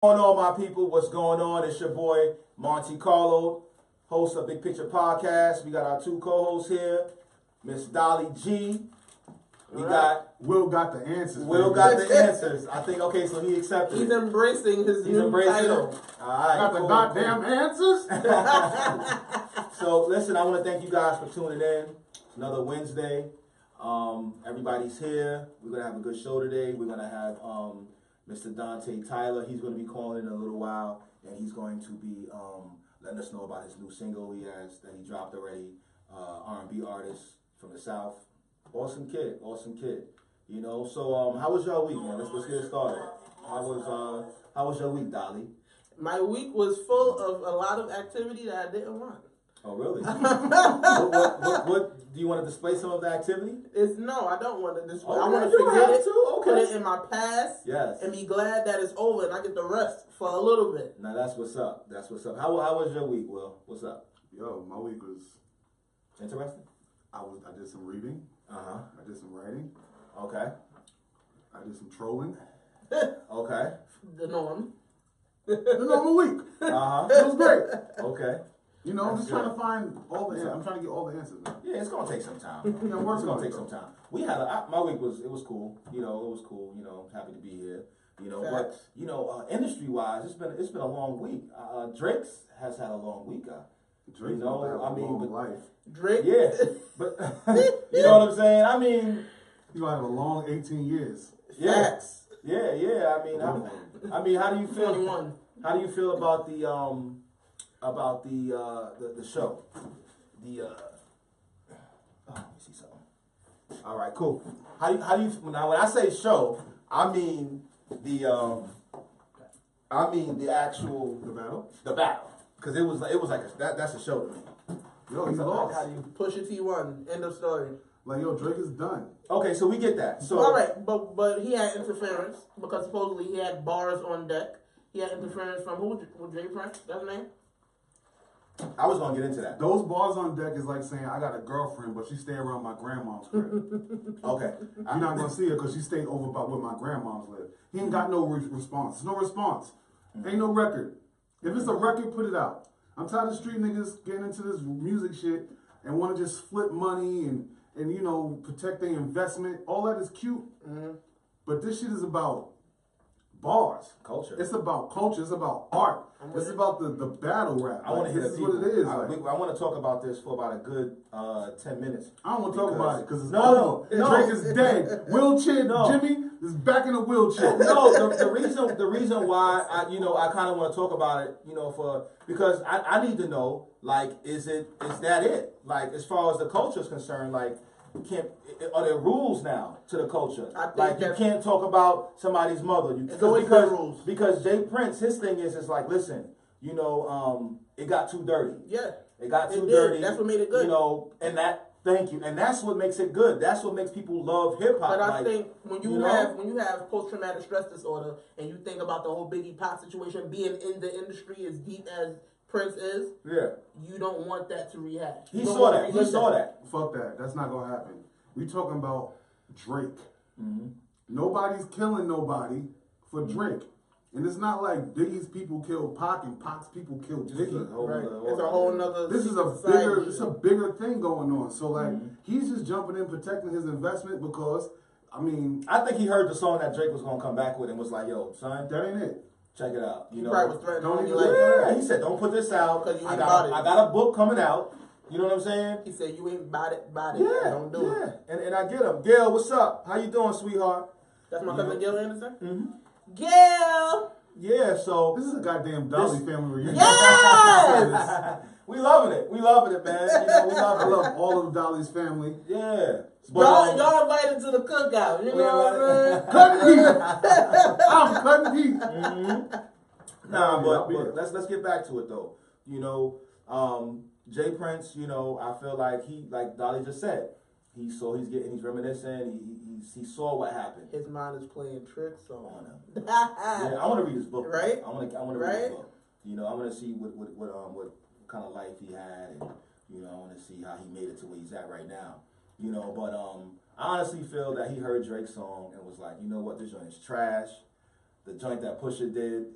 What's going on, my people? What's going on? It's your boy Monte Carlo, host of Big Picture Podcast. We got our two co-hosts here, Miss Dolly G. We got Will got the answers. Will got the answers. I think okay, so he accepted. He's it. embracing his new title. All right, Got the goddamn answers. So listen, I want to thank you guys for tuning in. It's another Wednesday. Everybody's here. We're gonna have a good show today. We're gonna have Mr. Dante Tyler. He's going to be calling in a little while, and he's going to be letting us know about his new single that he dropped already. R&B artist from the South. Awesome kid. You know. So how was your week, man? Let's get it started. How was your week, Dolly? My week was full of a lot of activity that I didn't want. Oh, really? what do you want to display some of the activity? No, I don't want to display. Okay, I want to forget it, okay. put it in my past, Yes, and be glad that it's over and I get to rest for a little bit. Now that's what's up. How was your week, Will? What's up? Yo, my week was Interesting? I did some reading. I did some writing. Okay. I did some trolling. Okay. The norm. The normal week. It was great. Okay. You know, I'm just trying to find all the. I'm trying to get all the answers. Man. Yeah, it's gonna take some time. Yeah, It's gonna take some time. We had my week was cool. You know, it was cool. You know, happy to be here. You know, but you know, industry wise, it's been a long week. Drake's has had a long week. Drake's you know, have a long life. Drake. Yeah, but you know what I'm saying. I mean, you gonna have a long 18 years. Facts. Yeah. I mean, how do you feel? 21. How do you feel about the show? Let me see something. All right, cool. How do you now? When I say show, I mean the actual the battle, because it was like that's a show to me. Yo, he lost. How do you Push it T1. End of story. Like yo, Drake is done. Okay, so we get that. So all right, but he had interference because supposedly he had bars on deck. He had interference from who? Jay Prince? That's his name. I was gonna get into that. Those bars on deck is like saying I got a girlfriend, but she stay around my grandma's crib. Okay, you're not gonna see her because she stayed over by where my grandma's live. He ain't got no response. There's no response. Ain't no record. If it's a record, put it out. I'm tired of street niggas getting into this music shit and want to just flip money and you know protect their investment. All that is cute, but this shit is about bars, culture. It's about culture. It's about art. It's about the battle rap. I want to hear this the is people. what it is. I want to talk about this for about a good 10 minutes. I don't want to talk about it because it's no. Drake is dead. Wheelchair, Jimmy is back in a wheelchair. No, the reason why I kind of want to talk about it, because I need to know, like, is that it? Like, as far as the culture is concerned, like, are there rules now to the culture? Like, you can't talk about somebody's mother. Because Jay Prince, his thing is like, listen, it got too dirty. Yeah. It got too dirty. That's what made it good. Thank you. And that's what makes it good. That's what makes people love hip hop. But I think when you have post traumatic stress disorder and you think about the whole Biggie Pop situation, being in the industry as deep as Prince is, you don't want that to rehash. He saw that. Fuck that. That's not gonna happen. We talking about Drake. Nobody's killing nobody for Drake. And it's not like Biggie's people kill Pac and Pac's people kill Biggie. It's a whole nother. This is a bigger thing going on. So like he's just jumping in protecting his investment because I think he heard the song that Drake was gonna come back with and was like, yo, son, that ain't it. Check it out. He probably was threatening. He said, don't put this out. I got a book coming out. You know what I'm saying? He said, you ain't about it. Yeah, don't do it. And I get him. Gail, what's up? How you doing, sweetheart? That's my cousin Gail Anderson? Gail! Yeah, so... This is a goddamn Dolly family reunion. Yes! We loving it, man. We love it. I love all of Dolly's family. Yeah. Y'all invited to the cookout. You know what I'm saying? Cutting heat. I'm cutting heat. Nah, but let's get back to it, though. Jay Prince, I feel like like Dolly just said, he's reminiscing. He saw what happened. His mind is playing tricks on him. Yeah, I want to read his book. Right? I want to read his book. I want to see what kind of life he had, and I want to see how he made it to where he's at right now. But I honestly feel that he heard Drake's song and was like, you know what, this joint is trash. the joint that Pusha did,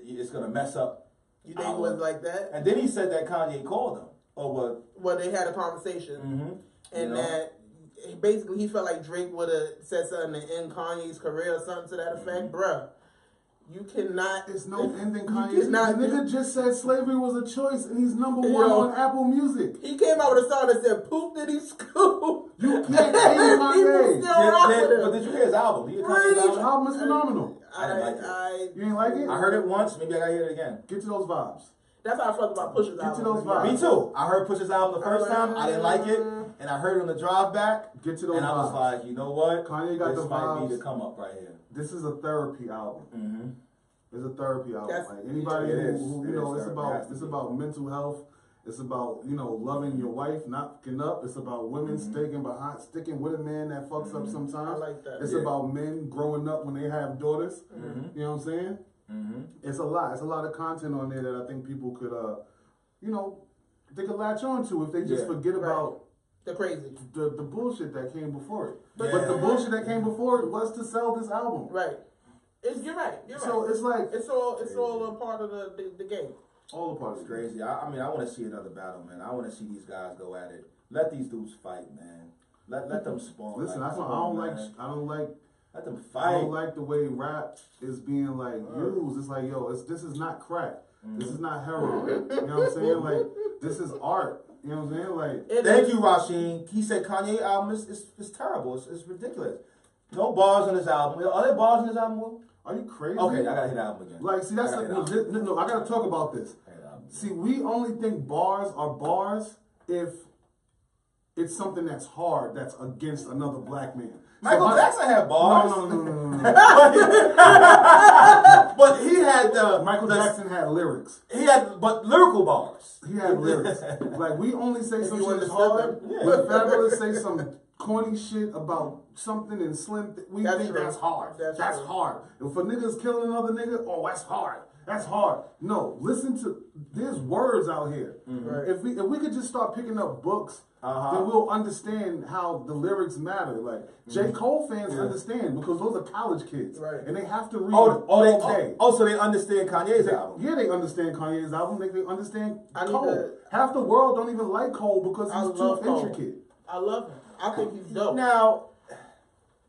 it's gonna mess up. You think it was like that? And then he said that Kanye called him. Or what? Well, they had a conversation, and that basically he felt like Drake would have said something to end Kanye's career or something to that effect, bruh. You cannot. It's no ending Kanye's. The nigga just said slavery was a choice, and he's #1 on Apple Music. He came out with a song that said "Poop Diddy Scoop." You can't hate my name. But did you hear his album? His album is phenomenal. I didn't like it. You ain't like it? I heard it once. Maybe I gotta hear it again. Get to those vibes. That's how I felt about Pusha's album. Get to those vibes. Me too. I heard Pusha's album the first time. I didn't like it, and I heard it on the drive back. Get to those vibes. And I was like, you know what? Kanye got this the might vibes. be the come up right here. This is a therapy album. It's a therapy album. That's, like anybody who you know, it's about mental health. It's about, you know, loving your wife, not fucking up. It's about women sticking with a man that fucks up sometimes. I like that. It's about men growing up when they have daughters. You know what I'm saying? It's a lot. It's a lot of content on there that I think people could, you know, they could latch on to if they just forget about the crazy, the bullshit that came before it. But the bullshit that came before it was to sell this album. Right. You're right. So it's like it's all a part of the game. All a part of it. Crazy. I mean, I want to see another battle, man. I want to see these guys go at it. Let these dudes fight, man. Let them spawn. Listen, like, that's why I don't like. Let them fight. I don't like the way rap is being like used. It's like, yo, this is not crack. This is not heroin. You know what I'm saying? Like, this is art. You know what I'm saying? Like, thank you, Rasheen. He said Kanye album is terrible. It's ridiculous. No bars on his album. Are there bars on his album, Will? Are you crazy? Okay, I gotta hit the album again. Like, see, that's no. I gotta talk about this. See, we only think bars are bars if it's something that's hard that's against another black man. Michael Jackson had bars. No. But he had Michael Jackson had lyrics. He had lyrical bars. He had lyrics. Like, we only say some shit is hard. When Fabulous say some corny shit about something and Slim, we think that's hard. That's hard. If a nigga's killing another nigga, oh, that's hard. That's hard. No, listen to, there's words out here. If we could just start picking up books, then we'll understand how the lyrics matter. Like, J. Cole fans understand because those are college kids. Right. And they have to read all day. So they understand Kanye's album. Yeah, they understand Kanye's album. They understand Cole. Half the world don't even like Cole because he's too intricate. I love him. I think he's dope. Now,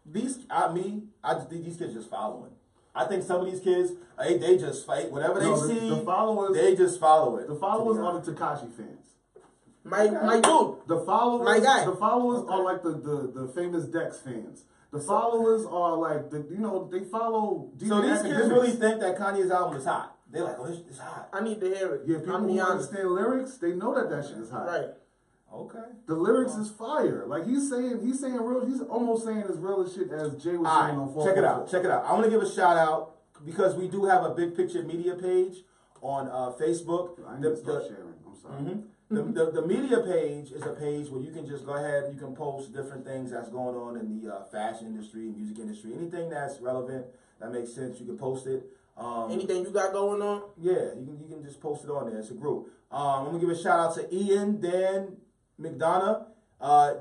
these kids just following. I think some of these kids, they just fight. Whatever they see, the followers, they just follow it. The followers are the Tekashi fans. My dude. The followers, my guy. The followers are like the famous Dex fans. The followers are like they follow. So these kids really think that Kanye's album is hot. They're like, oh, it's hot. I need to hear it. Yeah, people who understand lyrics, they know that shit is hot. Right. Okay. The lyrics is fire. Like he's almost saying as real as shit as Jay was saying on 4. Check it out. I want to give a shout out because we do have a Big Picture Media page on Facebook. I need to start sharing. I'm sorry. The media page is a page where you can just go ahead, you can post different things that's going on in the fashion industry, music industry, anything that's relevant, that makes sense, you can post it. Anything you got going on? Yeah, you can just post it on there. It's a group. I'm going to give a shout out to Ian, Dan, McDonough.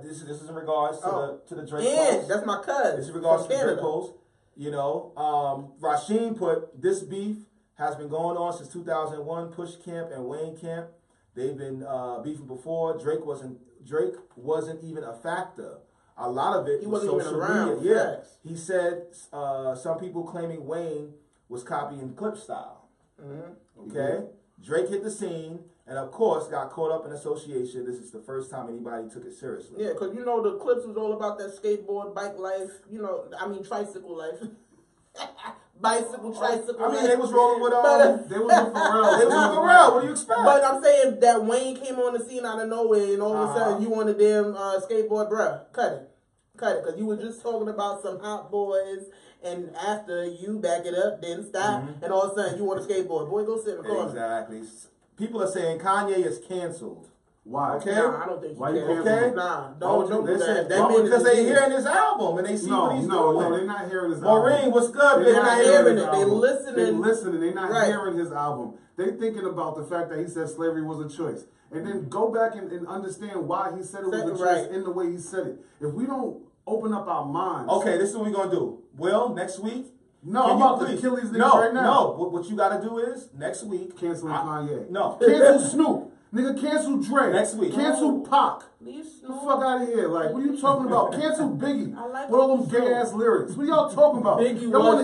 This is in regards to the Drake post. That's my cousin. This is in regards to the Drake post. You know, Rasheen put, this beef has been going on since 2001. Push Camp and Wayne Camp, they've been beefing before. Drake wasn't even a factor. A lot of it was social media. Yeah, he said some people claiming Wayne was copying Clip style. Okay, Drake hit the scene. And of course, got caught up in association. This is the first time anybody took it seriously. Yeah, because the Clips was all about that skateboard, bike life. Tricycle life. Bicycle, tricycle. They was rolling with they was with Pharrell. They was with Pharrell. What do you expect? But I'm saying that Wayne came on the scene out of nowhere, and all of a sudden you on the damn skateboard, bruh. Cut it, because you were just talking about some hot boys. And after you back it up, then stop, and all of a sudden you on a skateboard. Boy, go sit in the corner. Exactly. People are saying Kanye is canceled. Why? Okay. Nah, I don't think Why you canceled. canceled? Nah, don't do that. Because they hearing his album and they see what he's doing. No, they're not hearing his album. Maureen, what's good? They're not hearing it. They listening. They're listening. They're not hearing his album. They thinking about the fact that he said slavery was a choice. And then go back and understand why he said it was a choice in the way he said it. If we don't open up our minds. Okay, this is what we're going to do. Will, next week, No, I'm about to kill these niggas right now. No, what you got to do is next week canceling Kanye. No, cancel Snoop. Nigga, cancel Dre. Next week. Cancel Pac. Leave Get Snoop. the fuck out of here. Like, what are you talking about? Cancel Biggie. I like with all them gay ass lyrics. What are y'all talking about? Biggie y'all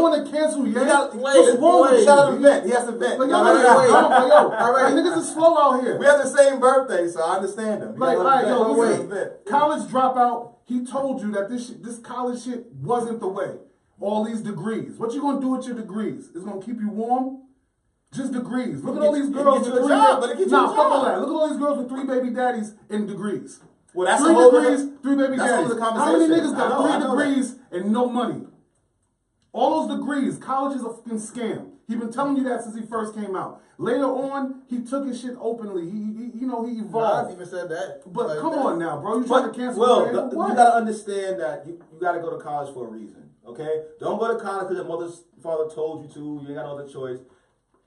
want to cancel Ye? What's wrong with He got to vent. He has to vent. Like, y'all niggas is slow out here. We have the same birthday, so I understand him. Like, all right, yo, wait. College dropout. He told you that this college shit wasn't the way. All these degrees. What you gonna do with your degrees? It's gonna keep you warm? Just degrees. Look at all these girls with 3 baby. Nah, fuck all that. Look at all these girls with 3 baby daddies in degrees. Well, that's 3 degrees, 3 baby daddies. How many niggas got 3 degrees and no money? All those degrees. College is a fucking scam. He been telling you that since he first came out. Later on, he took his shit openly. He evolved. Nas even said that. But like come that. on now, bro. You trying to cancel? Well, you gotta understand that you gotta go to college for a reason. Okay, don't go to college because your mother's father told you to. You ain't got no other choice.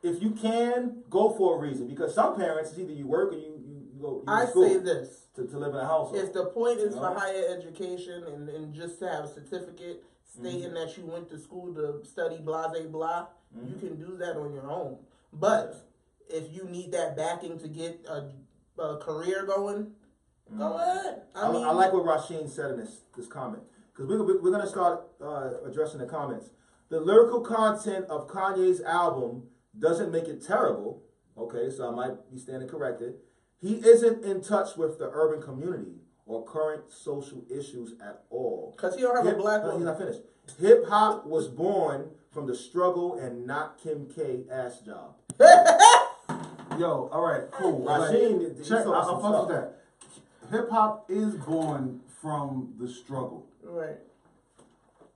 If you can, go for a reason. Because some parents, it's either you work or you go. I say this to live in a household. If the point is for higher education and just to have a certificate stating that you went to school to study blah blah blah, you can do that on your own. But if you need that backing to get a career going, go ahead. I mean, I like what Rasheen said in this comment. Because we're going to start addressing the comments. The lyrical content of Kanye's album doesn't make it terrible. Okay, so I might be standing corrected. He isn't in touch with the urban community or current social issues at all. Because he don't have a black woman. He's not finished. Hip-hop was born from the struggle and not Kim K ass job. Yo, all right, cool. Rasheen, check. I'll fuck with that. Hip-hop is born from the struggle. Right.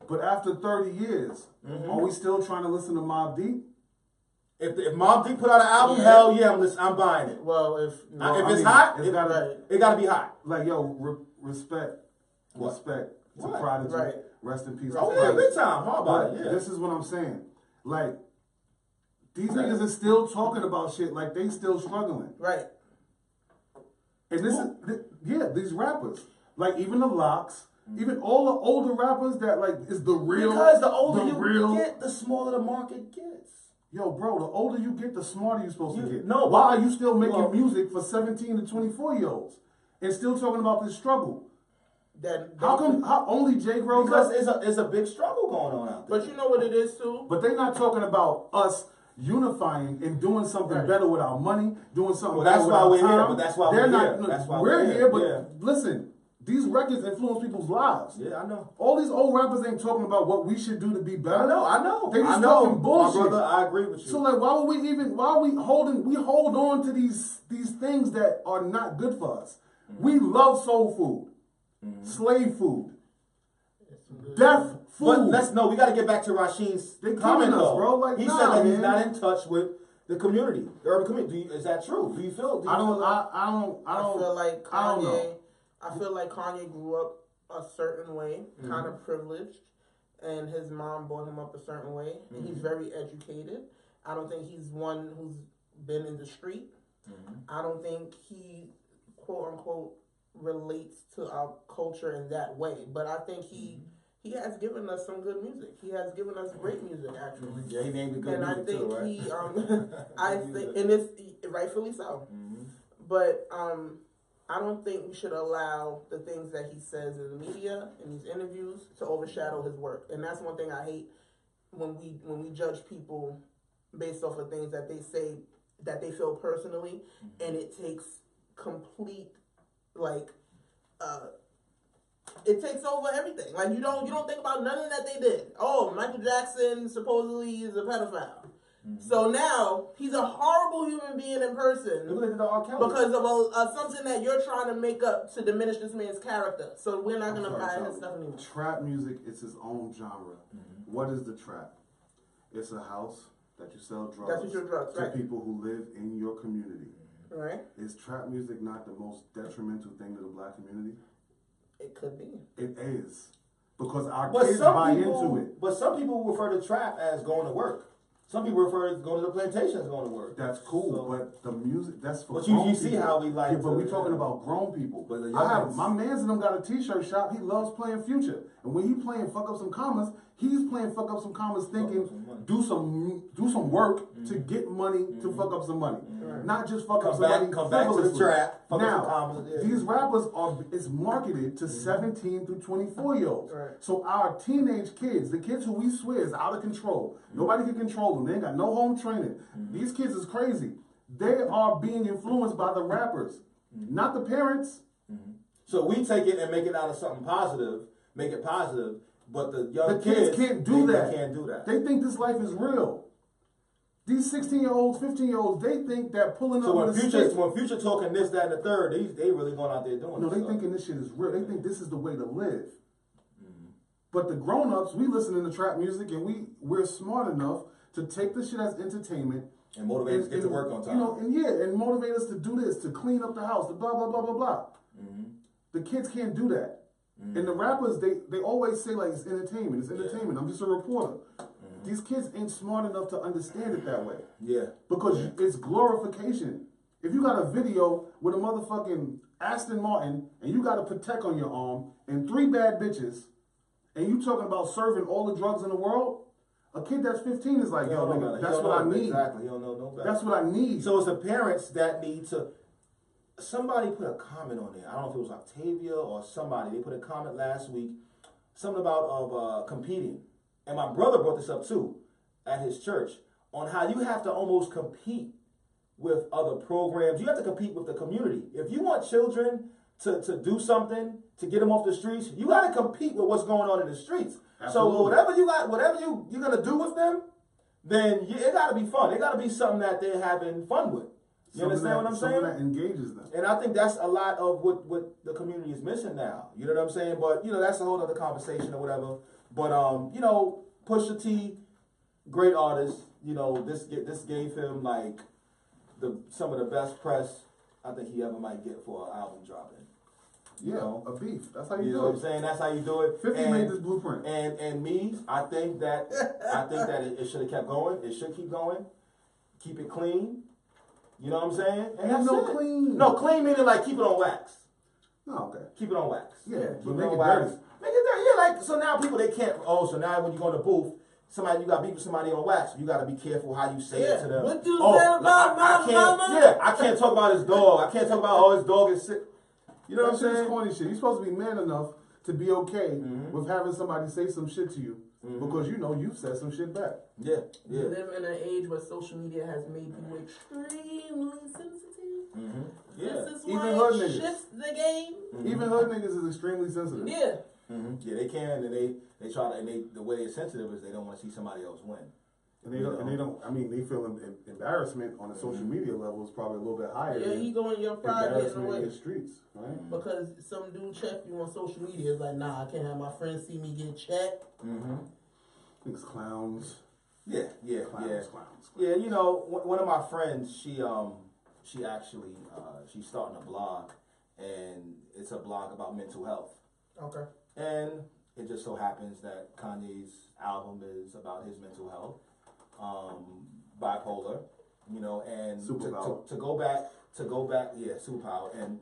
But after 30 years, are we still trying to listen to Mobb Deep? If Mobb Deep put out an album, hell yeah, I'm buying it. Well, if it's hot, it gotta be hot. Like, yo, respect to Prodigy. Right. Rest in peace. Oh yeah, big time. How about it? Yeah. This is what I'm saying. Like, these niggas are still talking about shit like they still struggling. Right. And this is these rappers, like even the Locks. Even all the older rappers that like is the real. Because the older you get, the smaller the market gets. Yo, bro, the older you get, the smarter you're supposed to get. No, why are you still making music for 17 to 24-year-olds and still talking about this struggle? How come only Jay grows because up? it's a big struggle going on out there. But you know what it is too? But they're not talking about us unifying and doing something better with our money, doing something better with our time. Here. But that's why we're here. That's why we're here. But listen. These records influence people's lives. Yeah, I know. All these old rappers ain't talking about what we should do to be better. I know. They just talking bullshit. My brother, I agree with you. So like, why we hold on to these things that are not good for us? We love soul food, slave food, death food. But we got to get back to Rasheen's comment, though. Bro. Like, he said that he's not in touch with the community, the urban community. Is that true? Do you feel? I feel like Kanye. I feel like Kanye grew up a certain way, kind of privileged, and his mom brought him up a certain way. And he's very educated. I don't think he's one who's been in the street. I don't think he, quote unquote, relates to our culture in that way. But I think he has given us some good music. He has given us great music, actually. Yeah, he named it good and music too, right? And it's rightfully so. But I don't think we should allow the things that he says in the media, in these interviews, to overshadow his work. And that's one thing I hate when we judge people based off of things that they say that they feel personally, and it takes complete it takes over everything. Like you don't think about nothing that they did. Oh, Michael Jackson supposedly is a pedophile. So now he's a horrible human being in person because of something that you're trying to make up to diminish this man's character. So we're not going to buy his stuff anymore. Trap music is its own genre. What is the trap? It's a house that you sell drugs to people who live in your community. Right. Is trap music not the most detrimental thing to the black community? It could be. It is. Because our kids buy into it. But some people refer to trap as going to work. Some people refer to going to the plantation as going to work. That's cool, but the music, that's for grown people. But you see how we like but we're talking about grown people. My mans and them got a t-shirt shop. He loves playing Future. And when he playing fuck up some commas, he's playing fuck up some commas thinking do some work to get money to fuck up some money. Not just fuck up some money. Come back to the trap. Now, these rappers it's marketed to 17 through 24-year-olds. Right. So our teenage kids, the kids who we swear is out of control, nobody can control them. They ain't got no home training. These kids is crazy. They are being influenced by the rappers, not the parents. So we take it and make it out of something positive, make it positive, but the young kids can't do that. They can't do that. They think this life is real. These 16-year-olds, 15-year-olds, they think that pulling up when Future talking this, that, and the third, they really going out there doing No, this they stuff. thinking this shit is real. They think this is the way to live. But the grown-ups, we listening to trap music and we're smart enough to take the shit as entertainment and motivate us to get to work on time. And motivate us to do this, to clean up the house, to blah, blah, blah, blah, blah. The kids can't do that. And the rappers, they always say like it's entertainment. It's entertainment. I'm just a reporter. These kids ain't smart enough to understand it that way. Yeah. Because it's glorification. If you got a video with a motherfucking Aston Martin and you got a Patek on your arm and 3 bad bitches and you talking about serving all the drugs in the world, a kid that's 15 is like, yo, nigga, that's what I need. Exactly. He don't know no better. That's what I need. So it's the parents that need to... Somebody put a comment on there. I don't know if it was Octavia or somebody. They put a comment last week, something about competing. And my brother brought this up too at his church on how you have to almost compete with other programs. You have to compete with the community. If you want children to do something, to get them off the streets, you got to compete with what's going on in the streets. Absolutely. So whatever you're going to do with them, then it got to be fun. It got to be something that they're having fun with. You understand what I'm saying? Something that engages them. And I think that's a lot of what the community is missing now. You know what I'm saying? But, that's a whole other conversation or whatever. But, Pusha T, great artist. This gave him, like, some of the best press I think he ever might get for an album dropping. A beef. That's how you do it. You know what I'm saying? That's how you do it. 50 made this blueprint. And me, I think that it should have kept going. It should keep going. Keep it clean. You know what I'm saying? And that's clean. No, clean meaning like keep it on wax. Oh, okay. Keep it on wax. Yeah, keep make it on it wax. dirty. Make it dirty. Yeah, like so now people they can't. Oh, so now when you go in the booth, you got to beat with somebody on wax. You got to be careful how you say it to them. What you say about my mama? Yeah, I can't talk about his dog. I can't talk about his dog is sick. You know what I'm saying? That's corny shit. You're supposed to be man enough to be okay with having somebody say some shit to you because you've said some shit back. Yeah. We live in an age where social media has made people extremely sensitive. Yeah. This is why it shifts the game. Even hood niggas is extremely sensitive. Yeah. Yeah, they can, and they try to, and the way they're sensitive is they don't want to see somebody else win. And they don't. I mean, they feel embarrassment on a social media level is probably a little bit higher. Yeah, you go in your pride getting away in the streets, right? Because some dude check you on social media is like, nah, I can't have my friends see me get checked. Things clowns. Yeah. Clowns. Yeah, one of my friends, she actually she's starting a blog, and it's a blog about mental health. Okay. And it just so happens that Kanye's album is about his mental health, bipolar, and to go back, superpower. And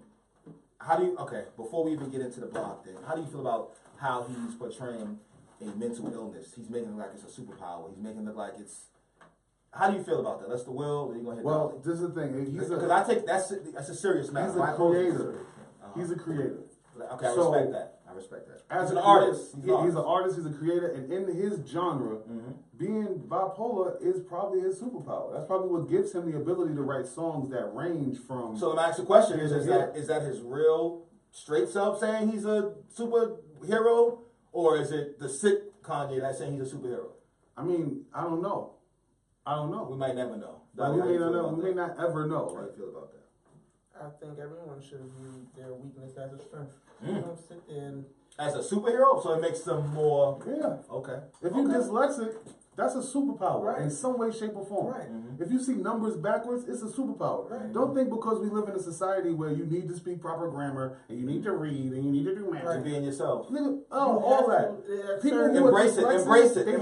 before we even get into the blog thing, how do you feel about how he's portraying a mental illness? He's making it like it's a superpower. He's making it look like it's. How do you feel about that? That's the will. Are you gonna hit well, this is the thing. Because I take that's a serious matter. He's a creator. He's a creator. Okay, I respect that. As an artist. He's an artist, he's a creator, and in his genre, being bipolar is probably his superpower. That's probably what gives him the ability to write songs that range from... So let me ask the question, is that his real straight self saying he's a superhero, or is it the sick Kanye that's saying he's a superhero? I mean, I don't know. We might never know. We may not ever know. How do you feel about that? I think everyone should view their weakness as a strength. Don't sit there and... As a superhero, so it makes them more... Yeah. Okay. If you're dyslexic, that's a superpower in some way, shape, or form. Right. If you see numbers backwards, it's a superpower. Right. Don't think because we live in a society where you need to speak proper grammar, and you need to read, and you need to do math. To being yourself. Nigga, all that. People who embrace it. They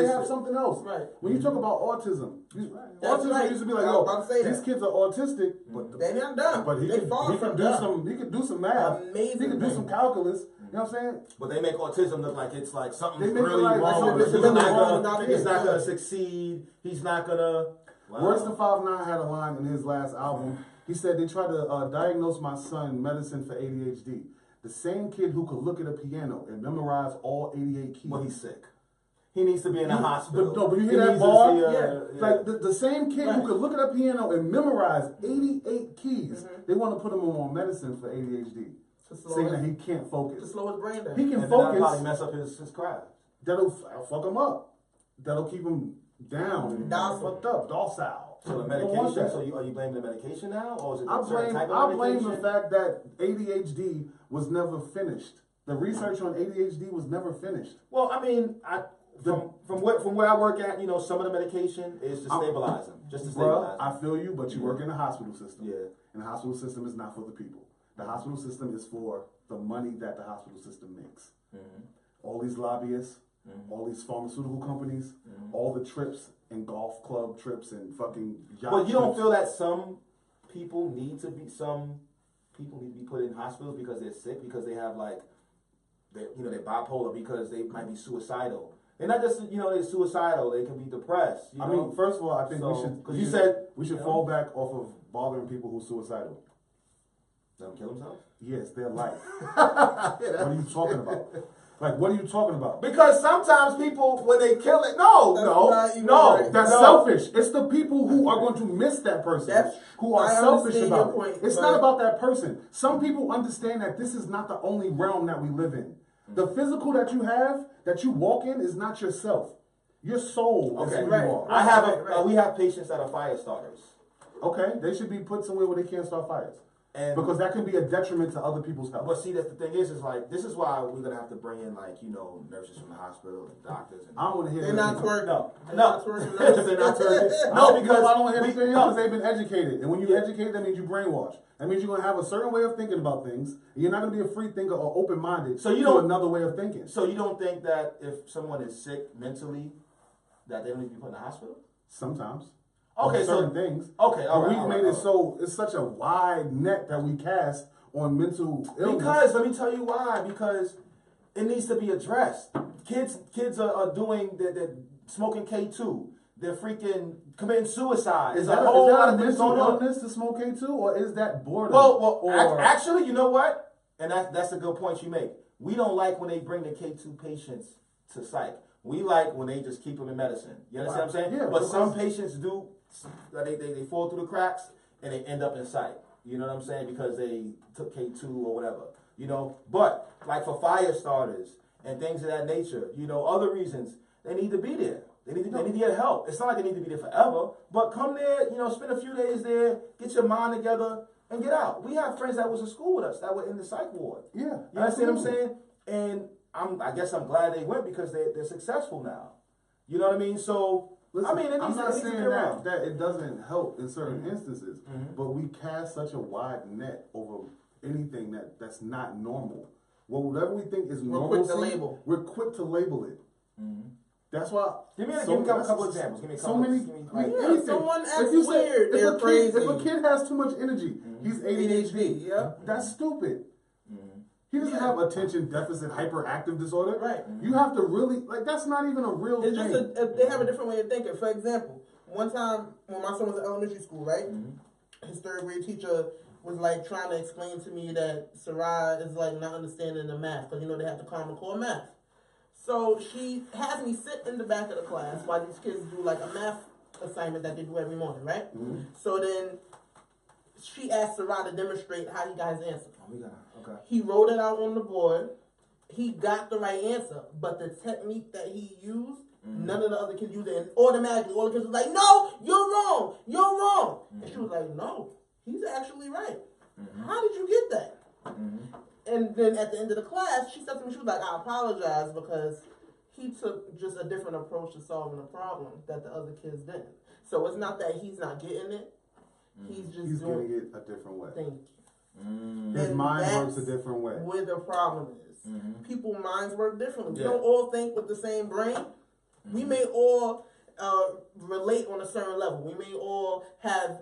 have something else. Right. When you talk about autism, autism used to be like, yo, these kids are autistic, but they're not dumb. But he can do some math. Amazing. He can do some calculus. know what I'm saying? But they make autism look like it's like something They make it really like wrong something with him. really He's wrong not gonna succeed. He's not gonna. Wow. Royce the 5'9" had a line in his last album. He said they tried to diagnose my son medicine for ADHD. The same kid who could look at a piano and memorize all 88 keys. Well, he's sick. He needs to be in a hospital. But you hear that bar? Like the same kid who could look at a piano and memorize 88 keys, they want to put him on medicine for ADHD. Saying that he can't focus. To slow his brain down. He can and focus. That'll probably mess up his craft. That'll fuck him up. That'll keep him down and fucked up, docile. So the medication. So are you blaming the medication now, or is it I a certain type of blame medication? the fact that ADHD was never finished. The research on ADHD was never finished. Well, I mean, from where I work at, some of the medication is to stabilize them, just to stabilize them. I feel you, but you work in the hospital system. Yeah. And the hospital system is not for the people. The hospital system is for the money that the hospital system makes. Mm-hmm. All these lobbyists, all these pharmaceutical companies, all the trips and golf club trips and fucking yacht But you don't trips. feel that some people need to be put in hospitals because they're sick, because they have they're bipolar, because they might be suicidal. They're not just they're suicidal. They can be depressed. I mean, first of all, I think we should fall back off of bothering people who are suicidal. Let them kill themselves? Yes, their life. What are you talking about? Like, what are you talking about? Because sometimes people, when they kill it, that's selfish. It's the people who are going to miss that person, who are selfish about it. It's not about that person. Some people understand that this is not the only realm that we live in. The physical that you have, that you walk in, is not yourself. Your soul is who you are. We have patients that are fire starters. Okay, they should be put somewhere where they can't start fires. Because that can be a detriment to other people's health. But see, that's the thing is like, this is why we're gonna have to bring in nurses from the hospital and doctors. And I don't want to hear they're not twerking. No, they're not twerking. No, because I don't want to hear anything because they've been educated, and when you educate, that means you brainwash. That means you're gonna have a certain way of thinking about things. And you're not gonna be a free thinker or open minded. So you don't another way of thinking. So you don't think that if someone is sick mentally, that they don't need to be put in the hospital? Sometimes. Okay, certain things. Okay, all right. We've made it so it's such a wide net that we cast on mental illness. Because let me tell you why. Because it needs to be addressed. Kids are doing they're smoking K2. They're freaking committing suicide. Is that a mental illness to smoke K2, or is that boredom? Actually, you know what? And that's a good point you make. We don't like when they bring the K2 patients to psych. We like when they just keep them in medicine. You understand what I'm saying? Yeah, but some patients do. They fall through the cracks and they end up in psych. You know what I'm saying? Because they took K2 or whatever. But like for fire starters and things of that nature, other reasons, they need to be there. They need to get help. It's not like they need to be there forever, but come there, spend a few days there, get your mind together, and get out. We have friends that was in school with us that were in the psych ward. Yeah, you understand what I'm saying? And I guess I'm glad they went because they're successful now. You know what I mean? So. Listen, I'm not saying that it doesn't help in certain instances, but we cast such a wide net over anything that's not normal. Whatever we think is normal, we're quick to label it. Mm-hmm. That's why. Give me a couple examples. Give me a couple. Anything. Someone acts weird. They're crazy. If a kid has too much energy, he's ADHD. Yeah, that's stupid. He doesn't have attention deficit hyperactive disorder. Right. You have to really, that's not even a real thing. They have a different way of thinking. For example, one time when my son was in elementary school, right? His third grade teacher was trying to explain to me that Sarai is not understanding the math because they have the Common Core math. So she has me sit in the back of the class while these kids do a math assignment that they do every morning, right? So then she asked Sarai to demonstrate how he got his answer. Okay. He wrote it out on the board. He got the right answer, but the technique that he used, none of the other kids used it. And automatically, all the kids was like, "No, you're wrong. You're wrong." And she was like, "No, he's actually right. How did you get that?" And then at the end of the class, she said to me, she was like, "I apologize because he took just a different approach to solving a problem that the other kids didn't. So it's not that he's not getting it. He's getting it a different way. Thank you. His mind works a different way. Where the problem is. People's minds work differently. We don't all think with the same brain. We may all, relate on a certain level. We may all have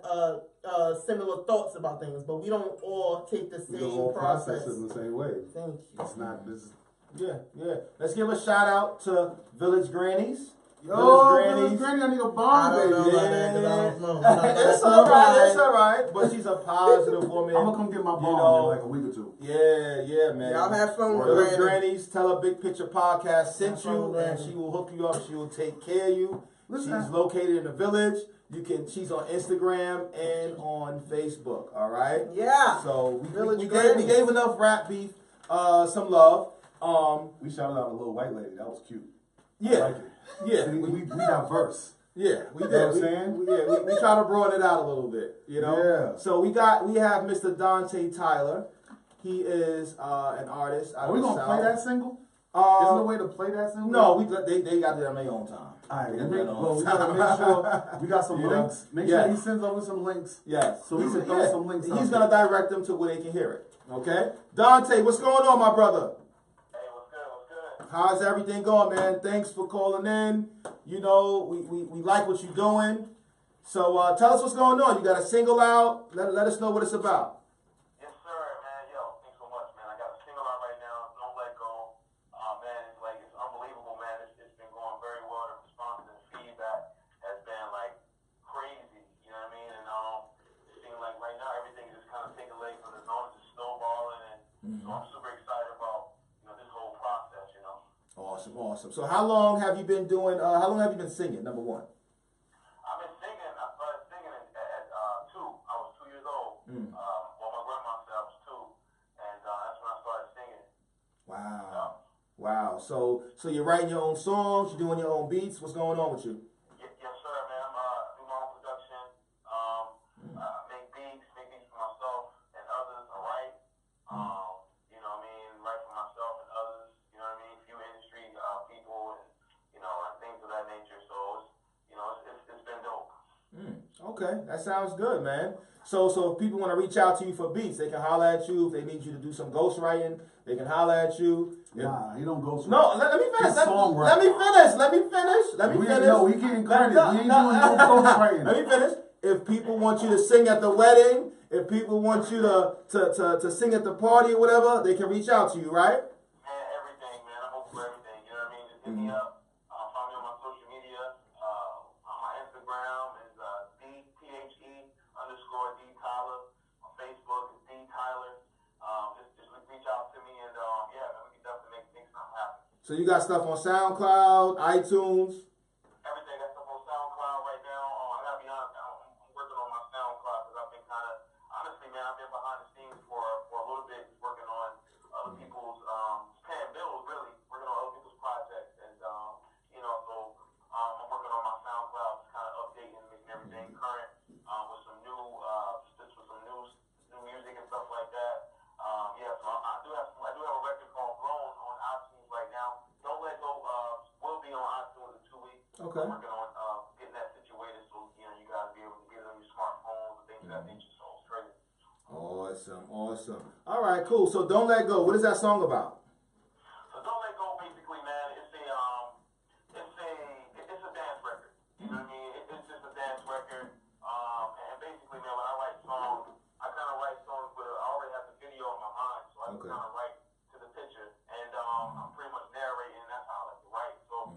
similar thoughts about things, but we don't all take the We same don't all process. process it in the same way. Thank you. It's not this. Yeah, yeah. Let's give a shout out to Village Grannies. Village Granny, I need a I bomb, don't know baby. about that 'cause I don't know. It's alright, it's alright. But she's a positive woman. I'm gonna come get my bomb know. in like a week or two. Yeah, man. Y'all have fun with Village Granny. Grannies, Tell a Big Picture Podcast sent Have fun you, with and Granny. she will hook you up. She will take care of you. Listen. She's located in the village. She's on Instagram and on Facebook. All right. Yeah. So Village we Grannies. gave enough rap beef, some love. We shouted out a little white lady. That was cute. I Yeah, like it. yeah, See, we diverse. yeah. We You did. know what I'm saying? We try to broaden it out a little bit. You know. Yeah. So we have Mr. Dante Tyler. He is an artist. Are we gonna play that single? Is there a way to play that single? No, they got it on their own time. All right, They we got it on their own gotta time. make sure we got some You know? links. Make Yeah. sure he sends over some links. Yes. So we can throw some links out He's there. gonna direct them to where they can hear it. Okay, Dante, what's going on, my brother? Hey, what's good? What's good? How's everything going, man? Thanks for calling in. You know, we like what you're doing. So tell us what's going on. You got a single out. Let us know what it's about. Yes, sir, man. Yo, thanks so much, man. I got a single out right now. Don't Let Go. Man, it's unbelievable, man. It's been going very well. The response and feedback has been crazy. You know what I mean? And it seems like right now everything is just kind of taking legs on its own. It's just snowballing, and so I'm super excited about this whole process. Awesome. So how long have you been doing? How long have you been singing? Number one. I've been singing. I started singing at 2. I was 2 years old. Well, my grandma said I was 2, and that's when I started singing. Wow. So you're writing your own songs. You're doing your own beats. What's going on with you? Yes, sir, man. I'm do my own production. Make beats for myself and others. I write. You know what I mean? Write for myself and others. You know what I mean? Few industry people and and things of that nature. So it's been dope. Okay, that sounds good, man. So if people want to reach out to you for beats, they can holler at you. If they need you to do some ghostwriting, they can holler at you. Nah, he don't go. No, let me finish. He's Let songwriter. me finish. No, we getting credit. We ain't doing no ghostwriting. Let me finish. If people want you to sing at the wedding, if people want you to sing at the party or whatever, they can reach out to you, right? Man, everything, man. I'm open for everything. You know what I mean? Just hit me up. Find me on my social media. On my Instagram is DTHE_D Tyler. On Facebook is D Tyler. Just reach out to me, and yeah, man, we can definitely make something happen. So you got stuff on SoundCloud, iTunes. Everything that's up on SoundCloud right now. I gotta be honest, I'm working on my SoundCloud because I've been honestly, man, I've been behind the scenes for a little bit, working on other people's paying bills, really working on other people's projects, and so I'm working on my SoundCloud, just kind of updating and making everything current with some new music and stuff like that. Yeah, so I do have a record called Blown on iTunes right now. Don't Let Go will be on iTunes in 2 weeks. Okay. I'm working on getting that situated so you guys be able to get it on your smartphones and things of that nature. So it's crazy. Awesome. All right, cool. So Don't Let Go. What is that song about? So Don't Let Go, basically, man, it's a dance record. You know what I mean? It's just a dance record. And basically, man, when I write songs, I kind of write songs where I already have the video in my mind, so I just kind of write to the picture, and I'm pretty much narrating, and that's how I like to write. So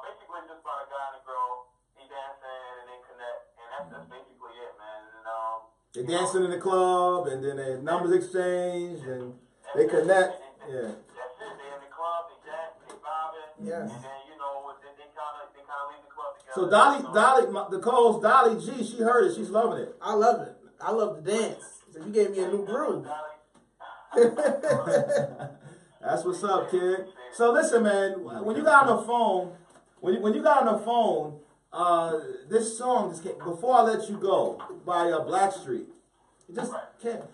basically, it's just about a guy and a girl, they dancing and they connect, and that's basically it, man. And They're dancing in the club, and then their numbers exchange, and they connect. Yeah. That's it. They in the club, they dance, they vibing, Yes. and then they kind of leave the club together. So the co-host Dolly G, she heard it. She's loving it. I love it. I love the dance. So you gave me a new groove. That's what's up, kid. So listen, man. When you got on the phone, when you got on the phone, this song just came, Before I Let You Go by Blackstreet. It just can't.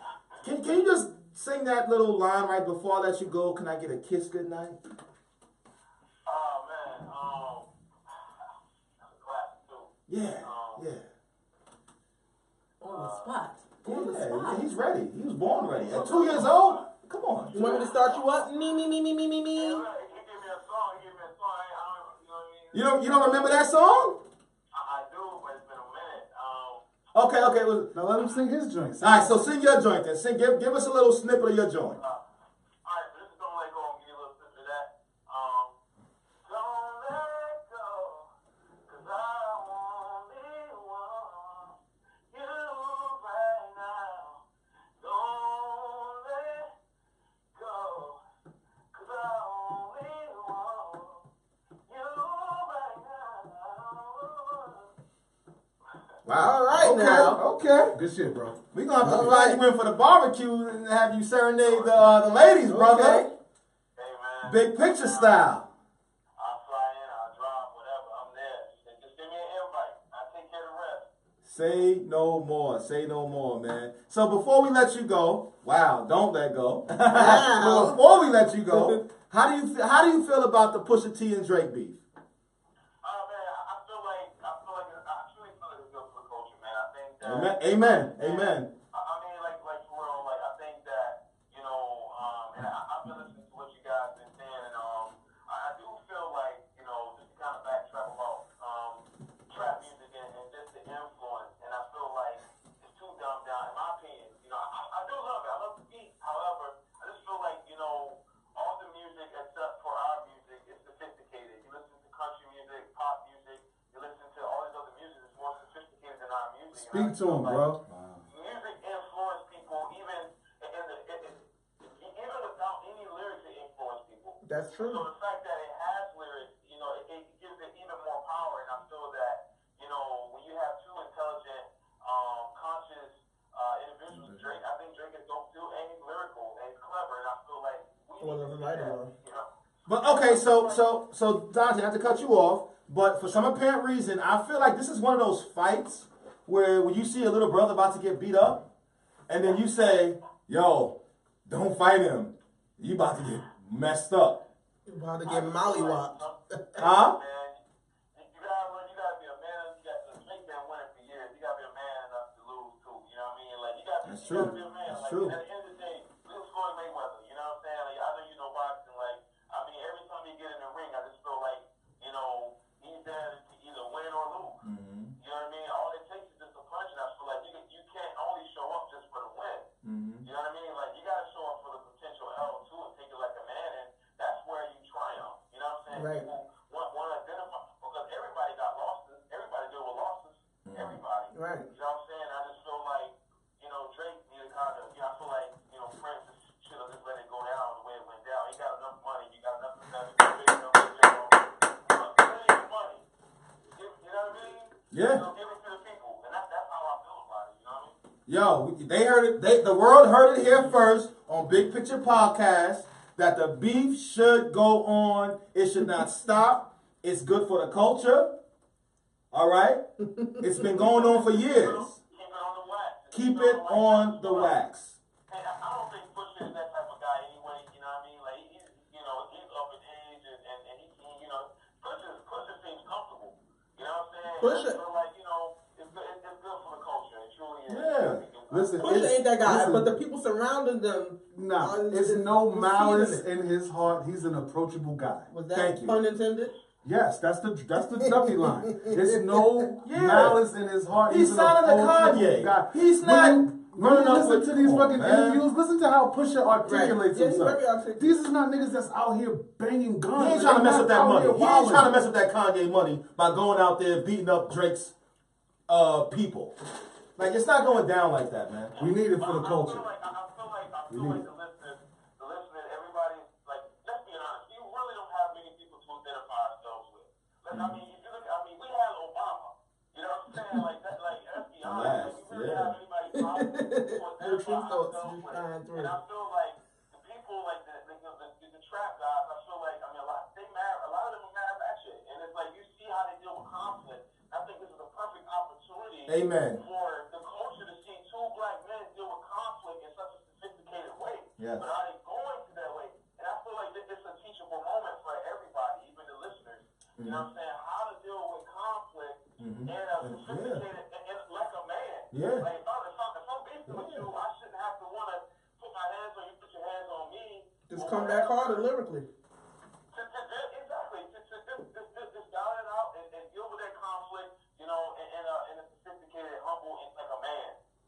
Can you just sing that little line right before I let you go? Can I get a kiss goodnight? Oh man, that's a classic too. Yeah. On the spot. On the Yeah, spot. he's ready. He was born ready. At 2 years old? Come on. You want me to start you up? Me. He gave me a song. I don't, you know what I mean? You don't remember that song? Okay. Now let him sing his joint. All right, so sing your joint then. Give us a little snippet of your joint. All right, so this is Don't Let Go. I'm gonna give you a little snippet of that. Don't let go, 'cause I only want you right now. Don't let go, 'cause I only want you right now. Wow. All right now. Okay. Good shit, bro. We're going to have to All fly right. you in for the barbecue and have you serenade the ladies, brother. Okay. Hey, man. Big picture style. I'll fly in, I'll drive, whatever. I'm there. Just give me an invite. I'll take care of the rest. Say no more. Say no more, man. So before we let you go, wow, don't let go. Wow. Before we let you go, how do you feel about the Pusha T and Drake beef? Man, I truly feel like it's good for the culture, man. I think that. Amen. I mean, like for real, like I think that, and I've been listening to what you guys been saying, and I do feel like, just to kind of backtrack about trap music and just the influence, and I feel like it's too dumbed down, in my opinion. I do love it. I love the beat. However, I just feel like, all the music except for our music is sophisticated. You listen to country music, pop music, you listen to all these other music that's more sophisticated than our music. Speak to him, bro. Music influence people even even without any lyrics, it influence people. That's true. So the fact that it has lyrics, it gives it even more power. And I feel that, when you have two intelligent, conscious individuals, Drake, I think Drake is dope too, and he's lyrical and he's clever. And I feel like But okay, so Dante, I have to cut you off, but for some apparent reason, I feel like this is one of those fights where when you see a little brother about to get beat up, and then you say, "Yo, don't fight him. You about to get messed up." You about to get mollywopped. Huh? You gotta be a man. Drake been winning for years. You gotta be a man enough to lose too. You know what I mean? Like you gotta be a man. That's true. At the end of the day, Lil Floyd Mayweather. You know what I'm saying? Like I know you know boxing. Like I mean, every time you get in the ring, I just feel like he's there to either win or lose. Mm-hmm. You know what I mean? All it takes is just a punch, and I feel like you can't only show up just for the win. Mm-hmm. You know what I mean? Like you gotta show up for the potential L too and take it like a man, and that's where you triumph. You know what I'm saying? Right. People want to identify because everybody got losses. Everybody deal with losses. Mm-hmm. Everybody. Right. You know what I'm saying? I just feel like Drake needed kind of. I feel like Prince should have just let it go down the way it went down. He got enough money. You got enough money. Money. You know what I mean? Yeah. So give it to the people, and that's how I feel about it. You know what I mean? Yo, they heard it. The world heard it here first on Big Picture Podcast that the beef should go on. It should not stop. It's good for the culture. All right? It's been going on for years. Keep it on the wax. Keep it on the wax. Hey, I don't think Pusha is that type of guy anyway. You know what I mean? Like he's up in age and he Pusha seems comfortable. You know what I'm saying? Pusha. So like it's good for the culture. It truly is. Yeah. Listen, Pusha ain't that guy, listen, but the people surrounding them. Nah, it's no malice in his heart. He's an approachable guy. Was that Thank you. pun intended? Yes, that's the dummy line. It's no malice in his heart. He's an signing to approachable Kanye. guy. He's not When you running up listen with to these come on, fucking man. interviews, listen to how Pusha articulates Yeah, he's himself. very articulate. These is not niggas that's out here banging guns. He ain't trying to mess with that Out money. here He ain't wilding. trying to mess with that Kanye money by going out there beating up Drake's people. Like, it's not going down like that, man. We need it for the culture. I feel like the listeners, everybody, like, let's be honest, we really don't have many people to identify ourselves with. Like, I mean, if you look, we had Obama. You know what I'm saying? Like, let's be honest. Like, we really have anybody to identify ourselves with. And I feel like the people, like, the trap guys, I feel like, a lot of them are mad at that shit. And it's like, you see how they deal with conflict. I think this is a perfect opportunity Amen. for the culture to see two black men deal with conflict in such a sophisticated way. Yes. But are they going to that way? And I feel like it's a teachable moment for everybody, even the listeners. You know what I'm saying? How to deal with conflict in a sophisticated, and like a man. Yeah. Like if I'm beefing with you, I shouldn't have to want to put my hands on you, put your hands on me. Just come back harder lyrically. Exactly. Just dial it out and deal with that conflict, in a sophisticated, humble, and like a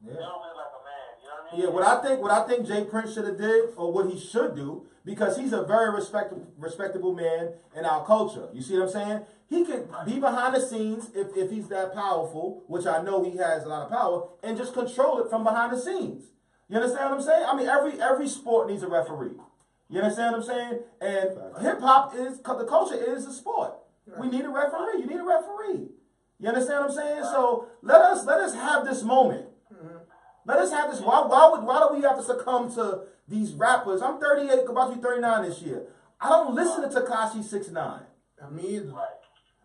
Yeah. They don't really like a man. You know what I mean? Yeah, what I think Jay Prince should have did, or what he should do, because he's a very respectable man in our culture. You see what I'm saying? He could be behind the scenes if he's that powerful, which I know he has a lot of power, and just control it from behind the scenes. You understand what I'm saying? I mean, every sport needs a referee. You understand what I'm saying? And hip hop is, the culture is a sport. Right. We need a referee. You need a referee. You understand what I'm saying? So let us have this moment. Let us have this. Why do we have to succumb to these rappers? I'm 38, about to be 39 this year. I don't listen to Tekashi 6ix9ine. Me either.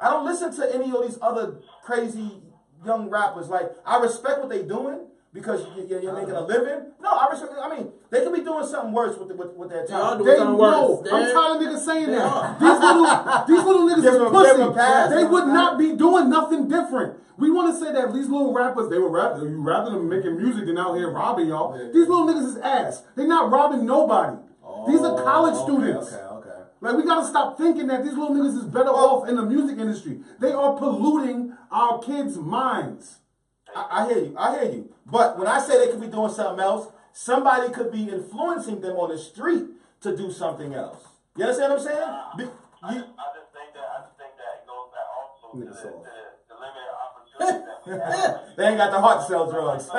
I don't listen to any of these other crazy young rappers. Like, I respect what they doing because you're making a living. No, I respect. I mean, they could be doing something worse with their time. They know. I'm tired of niggas saying that. These little niggas is pussy. They would not be doing nothing different. We want to say that these little rappers, they would rather them making music than out here robbing y'all. Yeah. These little niggas is ass. They not robbing nobody. These are college students. Okay. Like, we gotta stop thinking that these little niggas is better off in the music industry. They are polluting our kids' minds. I hear you. But when I say they could be doing something else, somebody could be influencing them on the street to do something else. You understand what I'm saying? I just think that it goes back also to the limited opportunities that we have. They ain't got the heart to sell drugs. You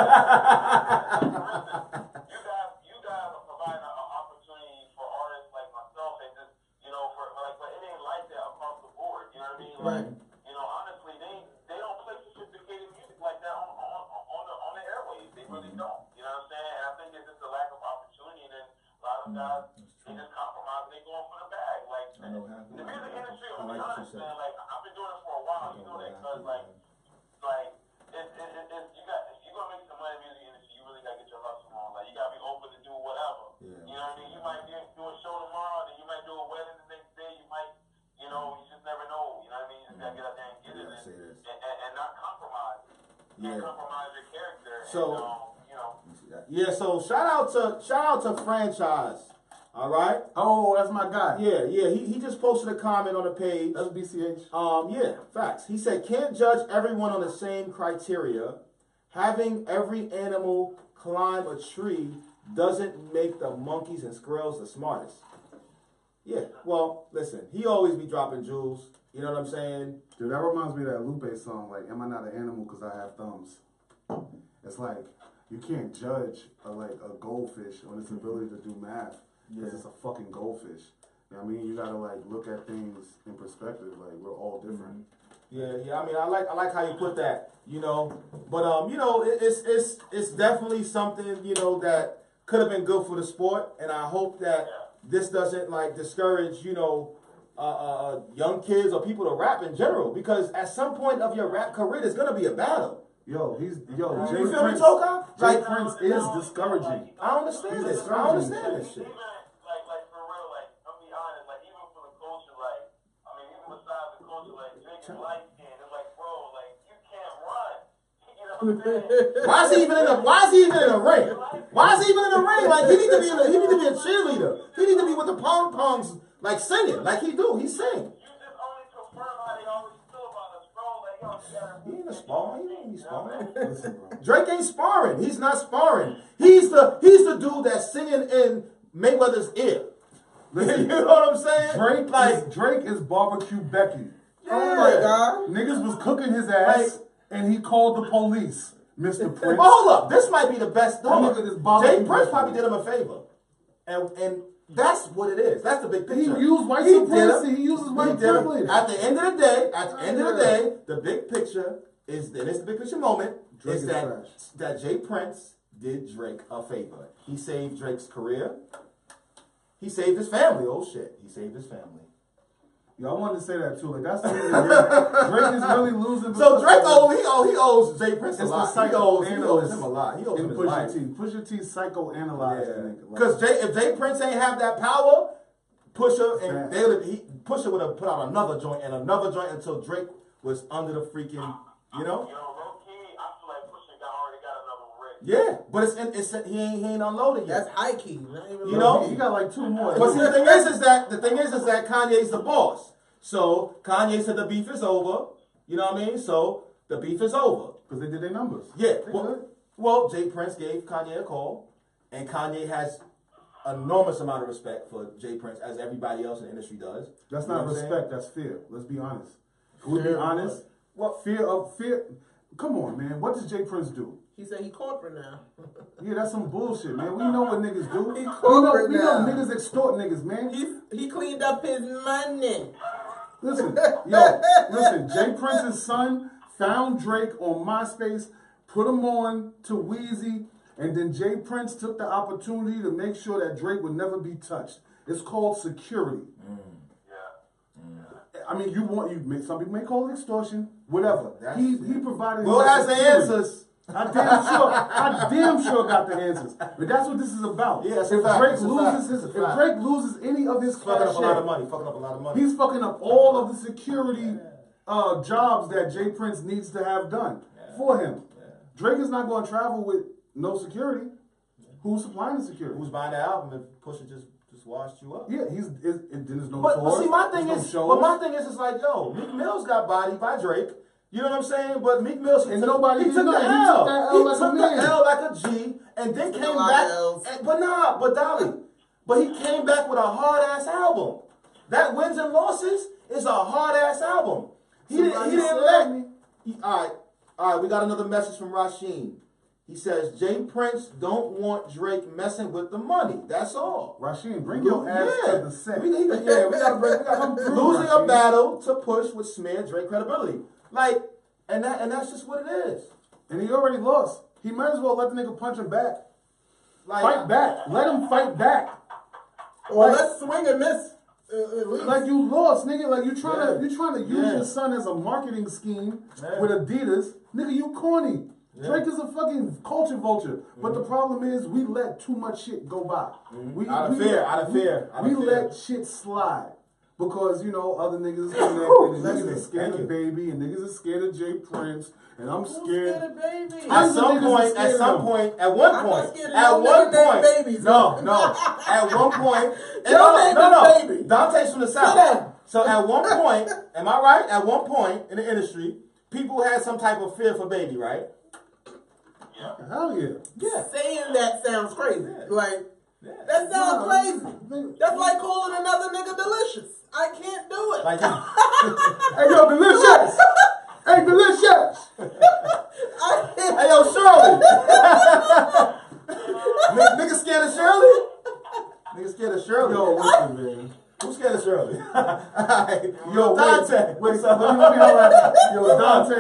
guys are providing an opportunity for artists like myself, and just, but it ain't like that across the board. You know what I mean? Right. Honestly, they don't play sophisticated music like that on the airwaves. They really don't. You know what I'm saying? And I think it's just a lack of opportunity, and then a lot of guys they just compromise and they going for the bag. Like the music industry, I'll be honest, man. Like, I've been doing it for a while. You know that, because if you're gonna make some money in the music industry, you really gotta get your hustle on. Like, you gotta be open to do whatever. Yeah. You know what I mean? You might do a show tomorrow, then you might do a wedding the next day. You might, you just never know. You know what I mean? You just gotta get out there and get it, and not compromise. You can't compromise your character. Yeah. So shout out to Franchise. All right. Oh, that's my guy. Yeah. He just posted a comment on the page. That's BCH. Yeah, facts. He said, can't judge everyone on the same criteria. Having every animal climb a tree doesn't make the monkeys and squirrels the smartest. Yeah. Well, listen, he always be dropping jewels. You know what I'm saying? Dude, that reminds me of that Lupe song, like, am I not an animal because I have thumbs? It's like, you can't judge a goldfish on its ability to do math. Because it's a fucking goldfish. You know what I mean? You gotta look at things in perspective. Like, we're all different. Yeah. I mean, I like how you put that. But it's definitely something that could have been good for the sport, and I hope that this doesn't discourage young kids or people to rap in general, because at some point of your rap career, there's gonna be a battle. Jay Prince, Jay Prince is discouraging. I understand this. I understand this shit. Why is he even in the ring? Why is he even in the ring? Like, he need to be a cheerleader. He need to be with the pom-poms, singing. Like he do. He sing. You just only confirm how they always feel about us, bro. He ain't a sparring. He ain't sparring. Listen, bro. Drake ain't sparring. He's not sparring. He's the dude that's singing in Mayweather's ear. Listen, you know what I'm saying? Drake is barbecue Becky. Yeah. Oh my God. Niggas was cooking his ass. And he called the police, Mr. Prince. Well, hold up. This might be the best dog. Jay Prince probably did him a favor. And that's what it is. That's the big picture. He used white supremacy. He uses white privilege. At the end of the day, the big picture is, and it's the big picture moment, is that Jay Prince did Drake a favor. He saved Drake's career. He saved his family. Oh, shit. He saved his family. Yo, I wanted to say that too. Like, that's the reason Drake is really losing. So Drake owes Jay Prince a lot. He owes him a lot. He owes him his life. Pusha T psychoanalyzed the nigga. Because if Jay Prince ain't have that power, Pusha would have put out another joint until Drake was under the freaking, low key, I feel like Pusha already got another rig. Yeah, but he ain't unloaded yet. That's high key. He got like 2 more. But see, the thing is that Kanye's the boss. So Kanye said the beef is over. You know what I mean? So the beef is over because they did their numbers. Yeah. Well, Jay Prince gave Kanye a call, and Kanye has enormous amount of respect for Jay Prince, as everybody else in the industry does. That's You know not what I'm respect. That's fear. Let's be honest. Can we be honest? What fear? Come on, man. What does Jay Prince do? He said he corporate now. Yeah, that's some bullshit, man. We know what niggas do. He We corporate know now. niggas extort niggas, man. He cleaned up his money. Listen, Jay Prince's son found Drake on MySpace, put him on to Wheezy, and then Jay Prince took the opportunity to make sure that Drake would never be touched. It's called security. I mean, some people may call it extortion, whatever. He provided. Will has the answers. I damn sure got the answers. But that's what this is about. Yeah, if Drake loses any of his fucking cash, up a lot of money. Fucking up a lot of money. He's fucking up all of the security jobs that Jay Prince needs to have done for him. Yeah. Drake is not going to travel with no security. Who's supplying the security? Who's buying the album if Pusha just washed you up? Yeah, there's no but tours, see, my thing is, it's like, yo, Meek Mill's got bodied by Drake. You know what I'm saying? But Meek Mill, he took the L. He took the L like a G, and then came back. But he came back with a hard ass album. That Wins and Losses is a hard ass album. He didn't let me. All right. We got another message from Rasheen. He says, Jay Prince don't want Drake messing with the money. That's all. Rasheen, bring your ass to the set. We got losing a battle to Push with smear Drake credibility. Like, and that's just what it is. And he already lost. He might as well let the nigga punch him back. Like, fight back. Let him fight back. Or let's swing and miss. Like you lost, nigga. Like you trying to use your son as a marketing scheme with Adidas. Nigga, you corny. Yeah. Drake is a fucking culture vulture. But the problem is we let too much shit go by. Out of fear. We let shit slide. Because, other niggas is connected and niggas are scared of Baby and niggas are scared of Jay Prince and I'm scared. Of Baby? At one point, no. Dante's from the South. So at one point, am I right? At one point in the industry, people had some type of fear for Baby, right? Yeah. Hell yeah. Yeah. Saying that sounds crazy. Like, that sounds crazy. That's like calling another nigga delicious. I can't do it. Like, hey, yo, delicious. Hey, delicious. Hey, yo, Shirley. Nigga scared of Shirley? Nigga scared of Shirley? Yo, listen, man. Who's scared of Shirley? Yo, Dante. Wait, let me holler. Yo, Dante,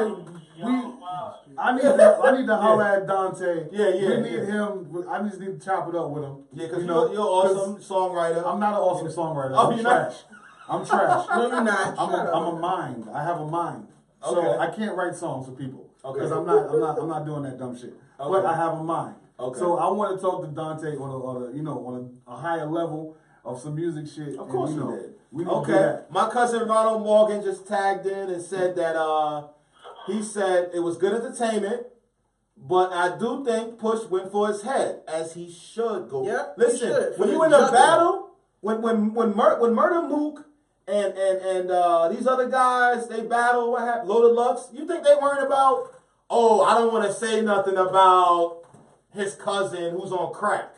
I need to holler at Dante. Yeah. We need him. I just need to chop it up with him. Yeah, because you're an awesome songwriter. I'm not an awesome songwriter. Oh, I'm trash. I'm trash. No, you're not. I'm a mind. I have a mind. So Okay. I can't write songs for people. Okay. Because I'm not doing that dumb shit. Okay. But I have a mind. Okay. So I want to talk to Dante on a higher level of some music shit. Of course and, you did. We need to do that. My cousin Ronald Morgan just tagged in and said that he said it was good entertainment, but I do think Push went for his head, as he should go. Yep, listen, he should. when you in a battle, when Murder Mook and these other guys, they battle, what happened, Loaded Lux, you think they weren't about, I don't want to say nothing about his cousin who's on crack.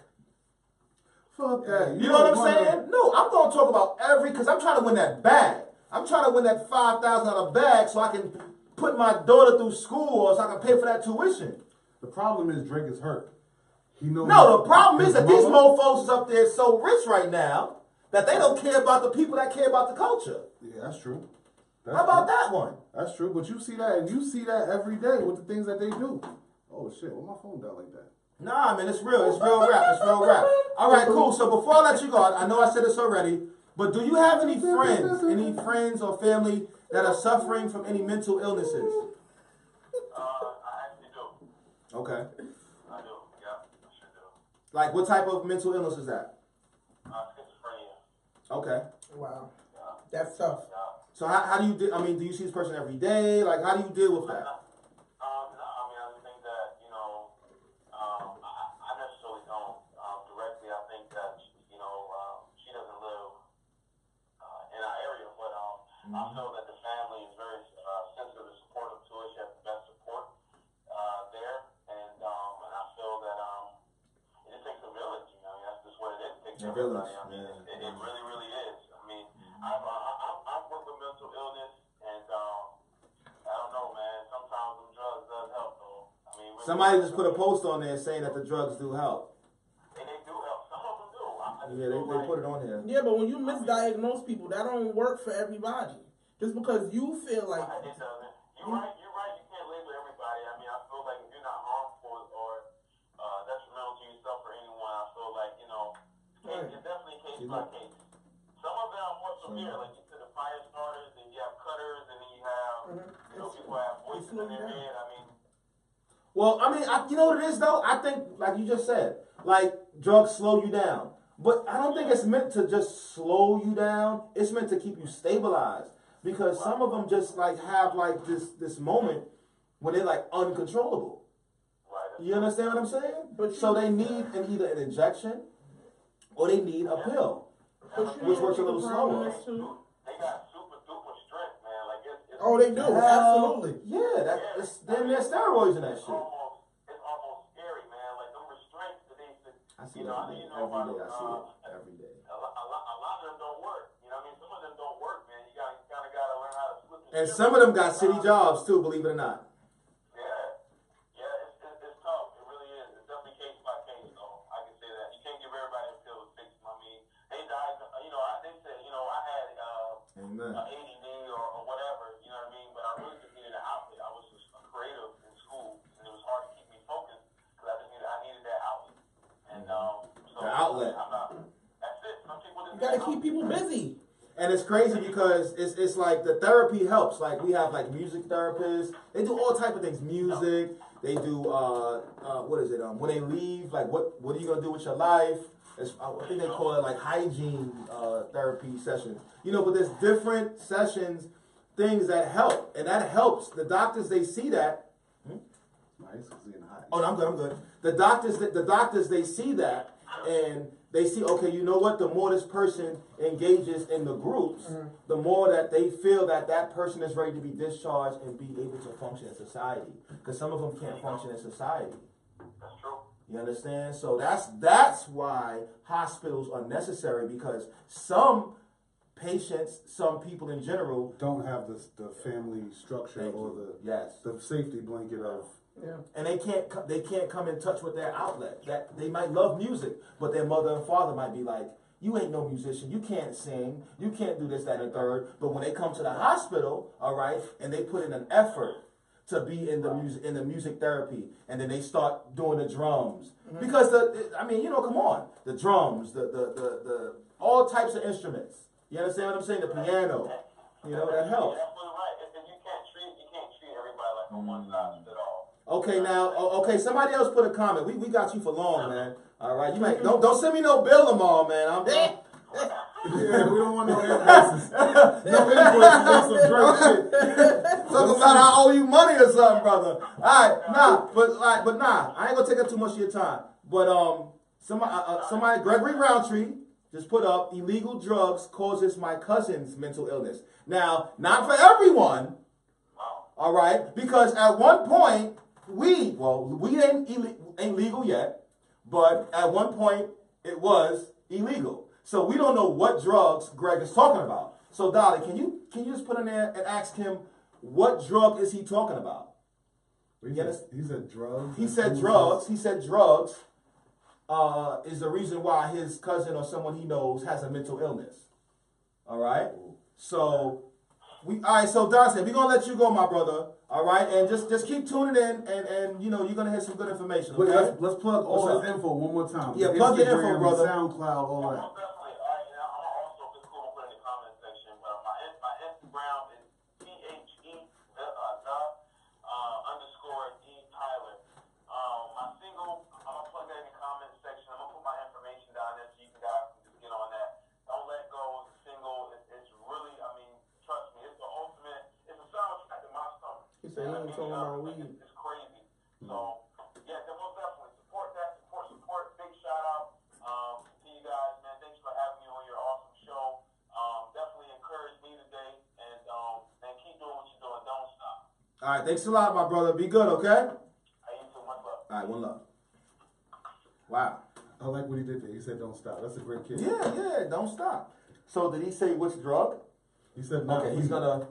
Fuck that. You know what I'm saying? No, I'm going to talk about because I'm trying to win that bag. I'm trying to win that $5,000 bag so I can put my daughter through school or so I can pay for that tuition. The problem is Drake is hurt. The problem is that these mofos is up there so rich right now that they don't care about the people that care about the culture. Yeah, that's true. How about that one? That's true, but you see that, and you see that every day with the things that they do. Oh shit, why my phone died like that? Nah, man, it's real. It's real rap. All right, cool. So before I let you go, I know I said this already, but do you have any friends or family that are suffering from any mental illnesses? I actually do. Okay. I do. Yeah, I sure do. Like, what type of mental illness is that? Schizophrenia. Okay. Wow. That's tough. Yeah. So how do you do? Do you see this person every day? Like, how do you deal with that? No, I just think that, I necessarily don't directly. I think that, she doesn't live in our area, but I know that the family is very sensitive and supportive to it. She has the best support there, and everybody. village, I mean, yeah. it really, really is. I mean, I've worked with mental illness, and I don't know, man. Sometimes them drugs does help, though. I mean, really, Somebody just put a post on there saying that the drugs do help. and they do help. Some of them do. Yeah, they put it on here. Yeah, but when you misdiagnose people, that don't work for everybody. Just because you feel like It doesn't. You're right. You're right. You can't label everybody. I mean, I feel like if you're not harmful or detrimental to yourself or anyone, I feel like it's definitely case by case. Some of them are more severe, like you said, the fire starters, and you have cutters, and then you have people have voices in their head. I mean. Well, I mean, you know what it is though? I think, like you just said, like drugs slow you down. But I don't think it's meant to just slow you down. It's meant to keep you stabilized. Because some of them just like have like this moment when they're like uncontrollable. You understand what I'm saying? But so they need either an injection or they need a pill, which works a little slower. They got super duper strength, man. Like it's oh, they do, absolutely. Yeah, it's damn near steroids in that shit. It's almost scary, man. Like them restraints that they said. I see it every day. I see it every day. A lot of them don't work. You know what I mean? Some of them don't work, man. You kind of got to learn how to slip. And some of them got city jobs too, believe it or not. It's tough. It really is. It's definitely case by case, though. I can say that. You can't give everybody a pill to fix them. I mean, they died. They said, I had ADD or whatever. You know what I mean? But I really just needed an outlet. I was just creative in school, and it was hard to keep me focused because I needed that outlet. And so the outlet. That's it. Some people just you gotta keep people busy. And it's crazy because it's like the therapy helps. Like we have like music therapists. They do all type of things. Music. They do what is it? When they leave, like what are you gonna do with your life? I think they call it like hygiene therapy sessions. But there's different sessions, things that help, and that helps. The doctors, they see that. Oh, no, I'm good. The doctors, they see that, and they see, okay, you know what? The more this person engages in the groups, the more that they feel that person is ready to be discharged and be able to function in society. Because some of them can't function in society. That's true. You understand? So that's why hospitals are necessary, because some patients, some people in general don't have the family structure or the safety blanket of. Yeah. And they can't come in touch with their outlet. That they might love music, but their mother and father might be like, you ain't no musician, you can't sing, you can't do this, that, and the third. But when they come to the hospital, all right, and they put in an effort to be in the music therapy, and then they start doing the drums. Because come on, the drums, the all types of instruments. You understand what I'm saying? The piano, that helps. That's right. And you can't treat everybody like a one-size at all. Okay, somebody else put a comment. We got you for long, man. All right, you might don't send me no bill tomorrow, man. Yeah, we don't want no invoices. No invoices on some drug shit. Talking about I owe you money or something, brother. All right, but I ain't gonna take up too much of your time. But somebody, Gregory Roundtree, just put up illegal drugs causes my cousin's mental illness. Now, not for everyone, all right, because at one point weed ain't legal yet, but at one point it was illegal. So we don't know what drugs Greg is talking about. So Dolly, can you just put in there and ask him what drug is he talking about? He said drugs. He said drugs. He said drugs is the reason why his cousin or someone he knows has a mental illness. All right. So So Dante, we're gonna let you go, my brother. All right, and just keep tuning in, and you're gonna hear some good information. Okay? Let's plug all his info one more time. Yeah, plug your info, brother. SoundCloud, all that. Definitely. All right, now I'm also just cool. Put in the comment section, but my Instagram is _E_Tyler. My single, I'm gonna plug that in the comment section. I'm gonna put my information down there so you guys can just get on that. Don't Let Go is a single. It's really, trust me, it's the ultimate. It's a soundtrack to my stomach. He said he ain't talking about weed. It's crazy. So yeah, most definitely support that. Support. Big shout out to you guys, man. Thanks for having me on your awesome show. Definitely encouraged me today, and keep doing what you're doing. Don't stop. All right, thanks a lot, my brother. Be good, okay? You too. Much love. All right, one love. Wow. I like what he did there. He said, "Don't stop." That's a great kid. Yeah, don't stop. So did he say which drug? He said, "Not Okay, weed." he's gonna.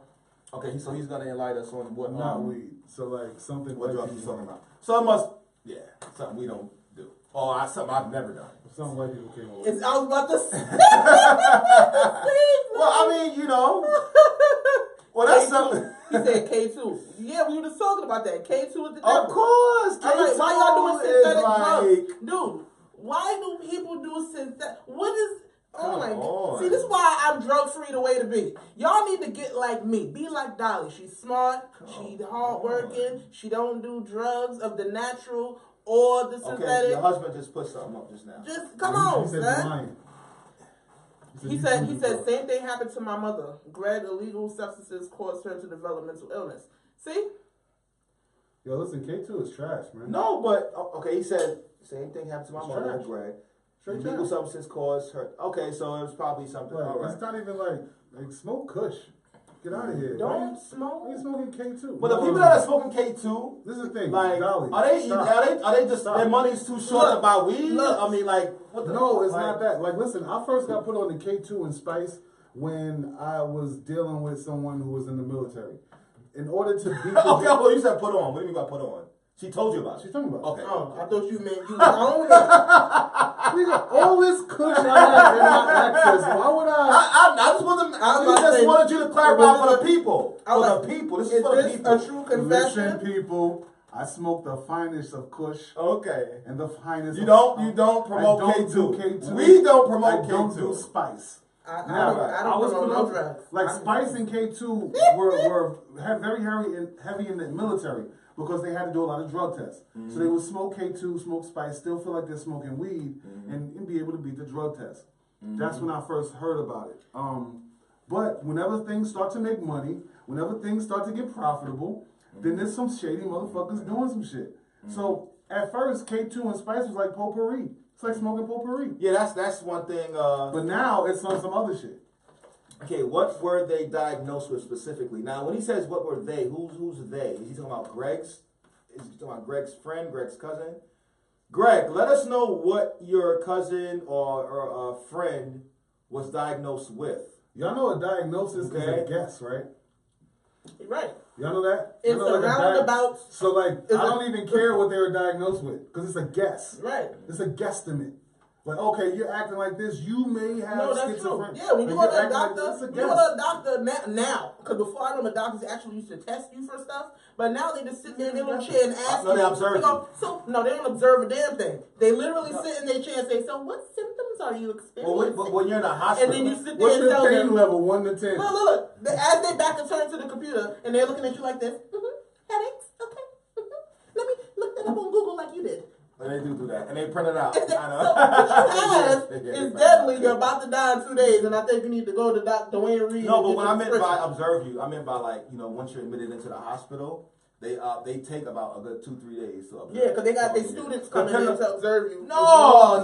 Okay, so he's gonna enlighten us on what Not weed. So like something. what like drug he's talking about. So it must, yeah, something we don't do. Oh, something I've never done. Some white people came over. I was about to say. Well, I mean, you know. Well, that's something. He said K2. Yeah, we were just talking about that. K2 is the devil. Of course. I'm like, why y'all doing K2 is synthetic drugs? like, Dude, why do people do synthetic? What is... Oh Come my on. God. See, this is why I'm drug-free the way to be. Y'all need to get like me. Be like Dolly. She's smart. She's hardworking. She don't do drugs of the natural or the synthetic. Okay, your husband just put something up just now. Just come on, He said, son. "You're lying." He said, same thing happened to my mother. Greg, illegal substances caused her to develop mental illness. See? Yo, listen, K2 is trash, man. No, but okay, he said same thing happened to my It's mother, trash. Greg. Straight Illegal trash. substance caused her. Okay, so it was probably something. Like, All right. it's not even like smoke Kush. Get out of here. Don't Why smoke. you smoking K2? But the people that are smoking K2, This is the thing. like, Dolly, are they stop. just Stop. their money's too short to buy weed? Look. I mean, like, what the? No, it's like, not that. Like, listen, I first got put on the K2 and Spice when I was dealing with someone who was in the military. In order to beat the Okay, well, you said put on. What do you mean by put on? She told you about it. She's talking about. Okay. Oh, I thought you meant you own it. Nigga, all this Kush I have in my access. Why would I? I just wasn't. I was We about to just say, wanted you to clarify was for this the a- people. I was For like, the people. This Is is for the this people. a true Listen, confession? people. I smoke the finest of Kush Okay. and the finest. You of don't promote I don't K2. do K2. We don't promote I K2. don't do Spice. I I don't was promote put no up- drugs. Like I'm- Spice and K2 were very heavy in the military because they had to do a lot of drug tests. Mm-hmm. So they would smoke K2, smoke Spice, still feel like they're smoking weed, and be able to beat the drug test. Mm-hmm. That's when I first heard about it. But whenever things start to make money, whenever things start to get profitable, then there's some shady motherfuckers doing some shit. So at first, K2 and Spice was like potpourri. It's like smoking potpourri. Yeah, that's one thing. But now it's on some other shit. Okay, what were they diagnosed with specifically? Now, when he says what were they, who's they? Is he talking about Greg's? Is he talking about Greg's friend, Greg's cousin? Greg, let us know what your cousin or friend was diagnosed with. Y'all know a diagnosis is Okay. a guess, right? Right. Y'all know that? It's Y'all know a roundabout. So like, It's I don't even care what they were diagnosed with because it's a guess. Right. It's a guesstimate. Like, okay, you're acting like this. You may have No, that's true. schizophrenia. Yeah, when you Like, go to you're a acting like doctor, this, it's a you go guess. to a doctor now, because before I know the doctors actually used to test you for stuff, but now they just sit there in their little chair and ask No, you. they observe go, so no, they don't observe a damn thing. They literally sit in their chair and say, "So what symptoms are you experiencing?" Well, when you're in the hospital, and then you sit there What's and your tell pain them, level, 1 to 10? Look. As they back and turn to the computer and they're looking at you like this. Headaches? Okay. Let me look that up on Google like you did. and they do that, and they print it out. So I know. what you have is deadly. You're about to die in 2 days, and I think you need to go to Dr. Wayne Reed. No, and but get when your I meant by prescription. observe you, I meant by like, once you're admitted into the hospital, they take about a good 2-3 days to observe. Yeah, because they got their Yeah. students coming in to observe you. No.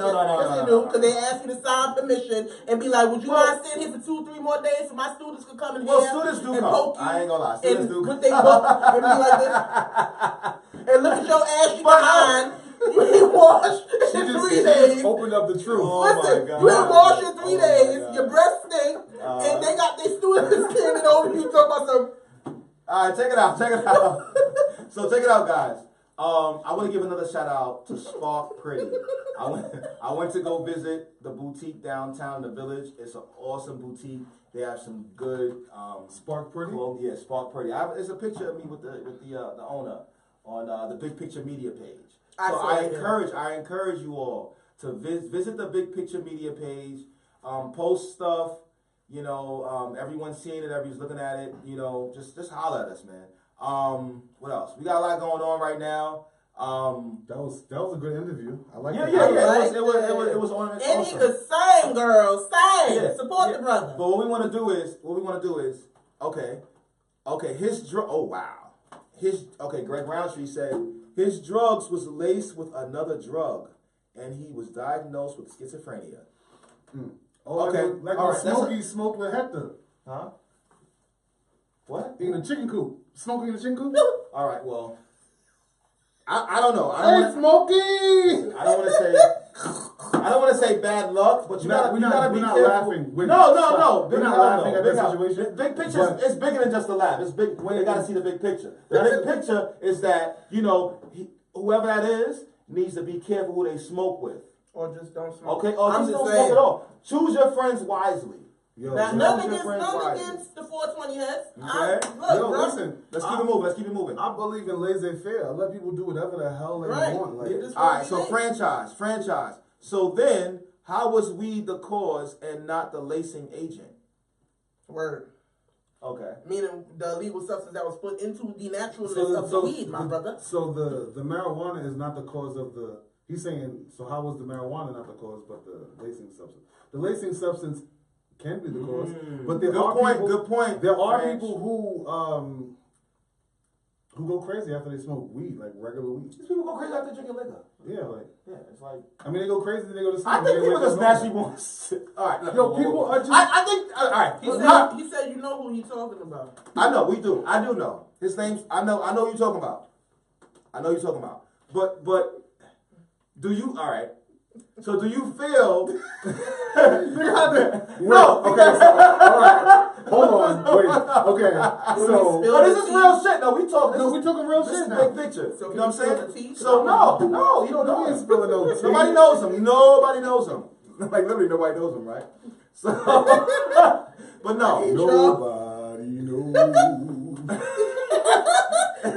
Yes, they do, because they ask you to sign permission and be like, would you mind staying here for 2-3 more days so my students could come in Well, here students do and come. poke you I ain't gonna lie, students and do put come. their book and be like this and look at your ashy behind. You ain't washed She in just 3 days. opened up the truth. Oh, Listen, my God. you ain't washed in 3 Oh, my days. God. Your breath stink, and they got their students standing over you talking about some. All right, check it out. So check it out, guys. I want to give another shout out to Spark Pretty. I went to go visit the boutique downtown, the Village. It's an awesome boutique. They have some good Spark Pretty? Yeah, Spark Pretty. There's a picture of me with the owner on the Big Picture Media page. So I encourage you all to visit the Big Picture Media page. Post stuff. Everyone's seeing it, everyone's looking at it, just holler at us, man. What else? We got a lot going on right now. That was a good interview. I like Yeah. that. It was on. And Awesome. he could sing, girl. Sing. Yeah, Support yeah. the brother. But what we want to do is, okay, his drug. Oh wow, Greg Roundtree said his drugs was laced with another drug, and he was diagnosed with schizophrenia. Oh, Okay. Like All when right, that's Smokey smoked with Hector Huh? What? in the chicken coop. Smokey in the chicken coop? All right. Well, I don't know. Hey, Smokey! I don't want to say. say bad luck, but you gotta be we're not careful. laughing. No. We're not laughing at that situation. Big picture is bigger than just a laugh. It's big. You gotta see the big picture. The big picture is that whoever that is needs to be careful who they smoke with. Or just don't smoke. Okay, or just don't smoke at all. Choose your friends wisely. Yo, Nothing against the 420 heads. Okay. Listen. Let's keep it moving. I believe in laissez-faire. I let people do whatever the hell they want. Like, all right, so franchise. So then, how was weed the cause and not the lacing agent? Word. Okay. Meaning the illegal substance that was put into the naturalness of the weed, my brother. So the marijuana is not the cause of the... He's saying, so how was the marijuana not the cause, but the lacing substance? The lacing substance can be the cause, but there are people... Good point. There are people who go crazy after they smoke weed, like regular weed. These people go crazy after drinking liquor. Yeah, it's like... I mean, they go crazy, then they go to sleep. I think people just naturally want to... All right. Yo, people are just... I think... All right. He said you know who he's talking about. I know, we do. I do know. His name's... I know who you're talking about. But... Do you... All right. So do you feel... No. Okay. So, all right. Hold on. Wait. Okay. So... No, this is real shit. No, we talking... No, we talking real shit now. Big picture. So you know what I'm saying? So no, you don't know ain't him. spilling no tea. Nobody knows him. Like literally nobody knows him, right? So... but no. Nobody knows.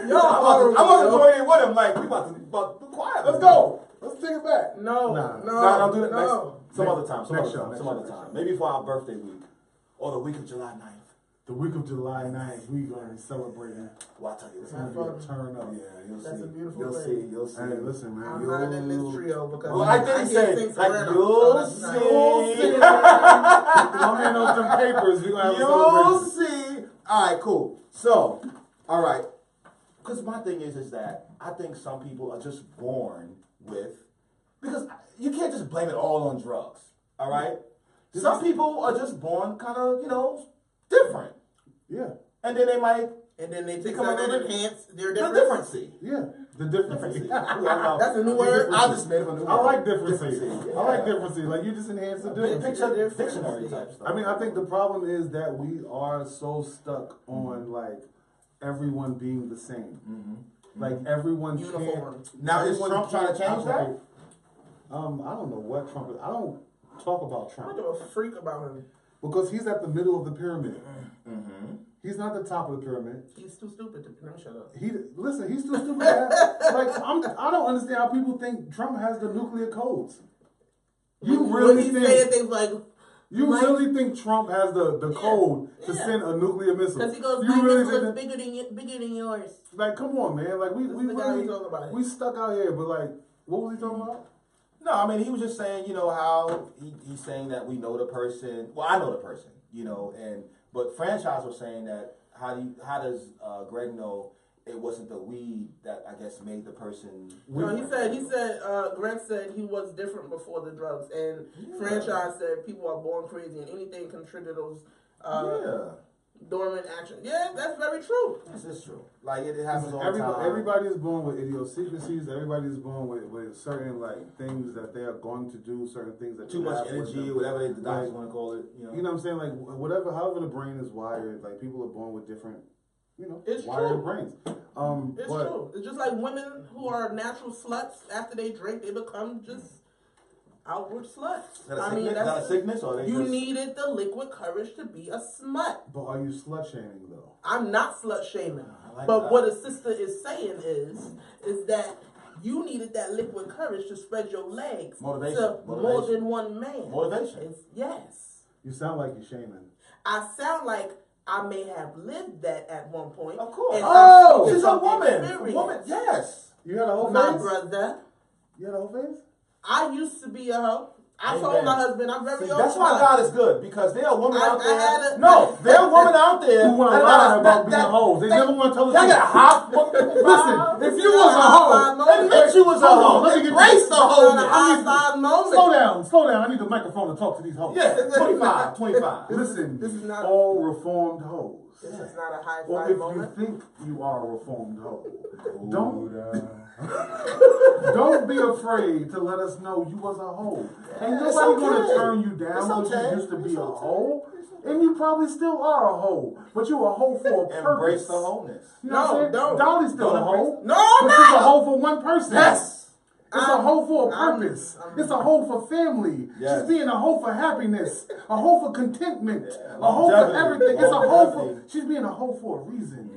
Yo, I'm about to join in with him. Like, we about to be quiet. Let's go. Let's take it back. No, don't do that. No. Some other time. Maybe for our birthday week. Or the week of July 9th. The week of July 9th, we gonna be celebrating. Well, I'll tell you, it's gonna be a turn up. Yeah, you'll see. That's a beautiful thing. You'll see. Hey, listen, man. I'm not in this trio because well, I didn't say, like, you'll see. I'm handing out some papers. We gonna have a celebration. You'll see. All right, cool. So, all right. Because my thing is that I think some people are just born with, because you can't just blame it all on drugs, all right? Some people are just born kind of, different. Yeah. And then they might... And then they take something and enhance their difference. The differency. Yeah, the differency. That's a new word. I just made up a new word. I like differency. Yeah. I like differency. Like, you just enhance the difference. Picture dictionary type stuff. I mean, I think the problem is that we are so stuck on, like, everyone being the same. Like, everyone uniform. can't... Now, is Trump trying to change that? I don't know what Trump is. I don't talk about Trump. I don't give a freak about him. Because he's at the middle of the pyramid. He's not the top of the pyramid. He's too stupid to... No, shut up. He's too stupid. I don't understand how people think Trump has the nuclear codes. You really think... saying things like... You really think Trump has the code to send a nuclear missile? Because he goes, my really missile is bigger than yours. Like, come on, man. Like, we stuck out here, but like, what was he talking about? No, I mean, he was just saying, how he's saying that we know the person. Well, I know the person, but franchise was saying that how does Greg know it wasn't the weed that I guess made the person? No, he said Greg said he was different before the drugs, and franchise said people are born crazy, and anything can trigger those dormant actions. Yeah, that's very true. This is true. Like it happens all the time. Everybody is born with idiosyncrasies. Everybody is born with certain like things that they are going to do. Certain things that too much energy, whatever the doctors want to call it. You know what I'm saying? Like however the brain is wired. Like people are born with different. It's wired true. brains. It's true. It's just like women who are natural sluts. After they drink, they become just outward sluts. Is that a sickness, or you needed the liquid courage to be a smut. But are you slut shaming though? I'm not slut shaming. Like but that. what a sister is saying is that you needed that liquid courage to spread your legs to more than one man. Motivation. Yes. You sound like you're shaming. I sound like I may have lived that at one point. Of course. And she's a woman. Woman, yes. You had a whole face? My brother. You had a whole face? I used to be a hoe. I told my husband I'm very open. That's why God is good, because there are women out there. There are women out there who want to lie about being hoes. They never want to tell the truth. Listen, if you was a hoe, admit you was a hoe. Embrace the hoe. Slow down. I need the microphone to talk to these hoes. Yeah, 25. Listen, this is not all reformed hoes. This is not a high Or five if moment. you think you are a reformed hoe, don't be afraid to let us know you was a hoe. Ain't It's nobody okay. gonna turn you down It's because okay. you used to be It's a okay. hoe. And you probably still are a hoe, but you a hoe for a purpose. Embrace the wholeness. You know what I'm saying? don't. Dolly's still Don't a hoe. No, but I'm she's a not. hoe for one person. Yes. It's a hoe for a I'm- purpose. It's a hoe for family. Yes. She's being a hoe for happiness. A hoe for contentment. Yeah, a hoe for longevity. everything. It's a hoe for. Longevity. She's being a hoe for a reason.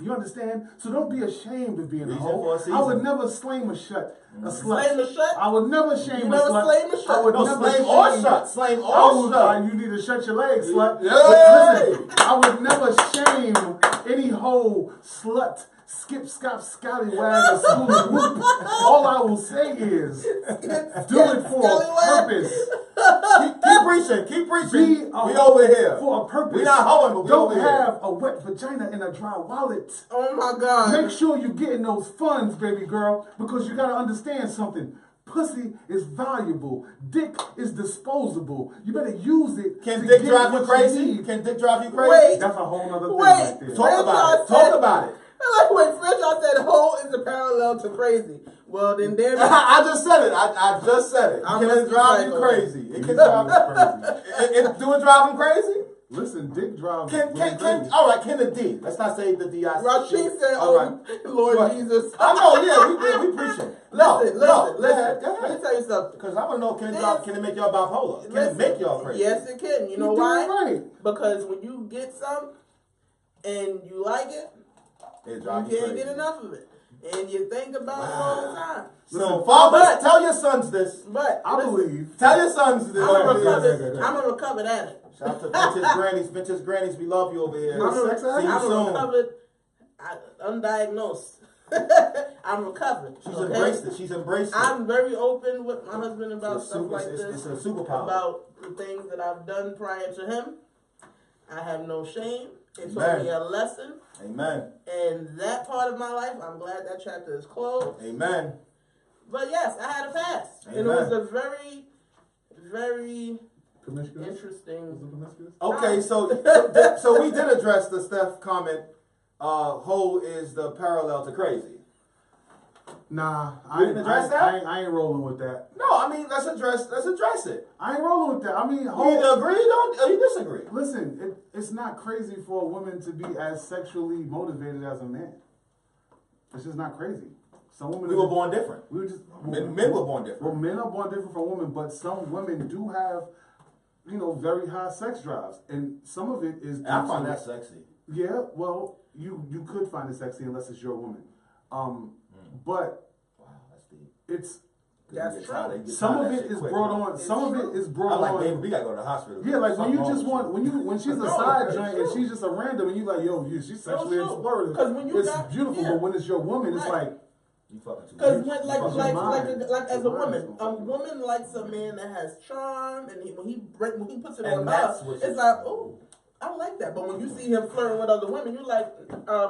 You understand? So don't be ashamed of being a Reason hoe. for a season. I would never slame a slut. A slut. Slame a shut? I would never shame You a never slut. slame a shut? I would No, never slame or shame- shut. Slame I or would, shut. you need to shut your legs, slut. Yeah. But listen, I would never shame any hoe, slut, skip, scop, scallywag, or schooly whoop. All I will say is, do it for a purpose. Keep preaching. Keep preaching. Be We a over here. for a purpose. We not hoeing, but we don't over here. have a wet vagina and a dry wallet. Oh my God. Make sure you're getting those funds, baby girl, because you gotta understand something. Pussy is valuable. Dick is disposable. You better use it. Can to dick get drive you what crazy? need. Can dick drive you crazy? Wait. That's a whole nother thing Wait. right there. Talk about it. Franchise Talk about it. I like when Franchise said hoe is a parallel to crazy. Well, then there I just said it. I just said it. I'm Can gonna it drive you recycle crazy? It You can drive drive. me crazy. Do it drive him crazy? Listen, dick drive Can really crazy. all right? Can the D? Let's not say the D. Rashid said, All "Oh, right. Lord What? Jesus." I know. Yeah, we preaching. No, Listen. Go Let ahead. me tell you something. Because I want to know, can it This- drive? Can it make y'all bipolar? Can it Listen, make y'all crazy? Yes, it can. You know You why? doing right. Because when you get some and you like it, It you drive can't crazy. get enough of it, and you think about it all the time. So, Listen, fathers, but- tell your sons this. But I listen, believe. Tell your sons this. I'm a Go recovered. ahead. I'm a recovered addict. Shout out to Vintage Grannies. Vintage Grannies, we love you over here. You're a I'm a, sex addict? See you I'm a soon. recovered, undiagnosed. I'm recovered. She's okay? embraced it. She's embraced it. I'm very open with my husband about It's a stuff super- like it's this. a superpower. About the things that I've done prior to him. I have no shame. It taught Amen. me a lesson. Amen. And that part of my life, I'm glad that chapter is closed. Amen. But yes, I had a past. And it Amen. was a very, very Promiscuous? interesting. Was it promiscuous? Okay, so we did address the Steph comment. Hoe is the parallel to crazy. Nah, You didn't address that? I ain't rolling with that. No, I mean let's address it. I ain't rolling with that. I mean, You either agree or you disagree. listen, it's not crazy for a woman to be as sexually motivated as a man. It's just not crazy. Some women We were born different. We were just Men were born different. Well, men are born different from women, but some women do have, very high sex drives, and some of it is. And I find that sexy. Yeah, well, you could find it sexy unless it's your woman, but Wow, that's deep. it's That's true. some of it is brought on. Some of it is I'm brought like, on. baby, we gotta go to the hospital. Yeah, like when you Something just wrong want when she's a No, side it's joint true. and she's just a random and you like, yo, she's sexually true. explorative. 'Cause when you it's got- beautiful, yeah. but when it's your woman, it's Right. like with you fucking too Because much. when, You like fucking your too much. mind. as a Your woman, mind's a gonna woman likes a man that has charm, and when he puts it And on that's her, what it's you- like, ooh, I like that. But when you see him flirting with other women, you're like,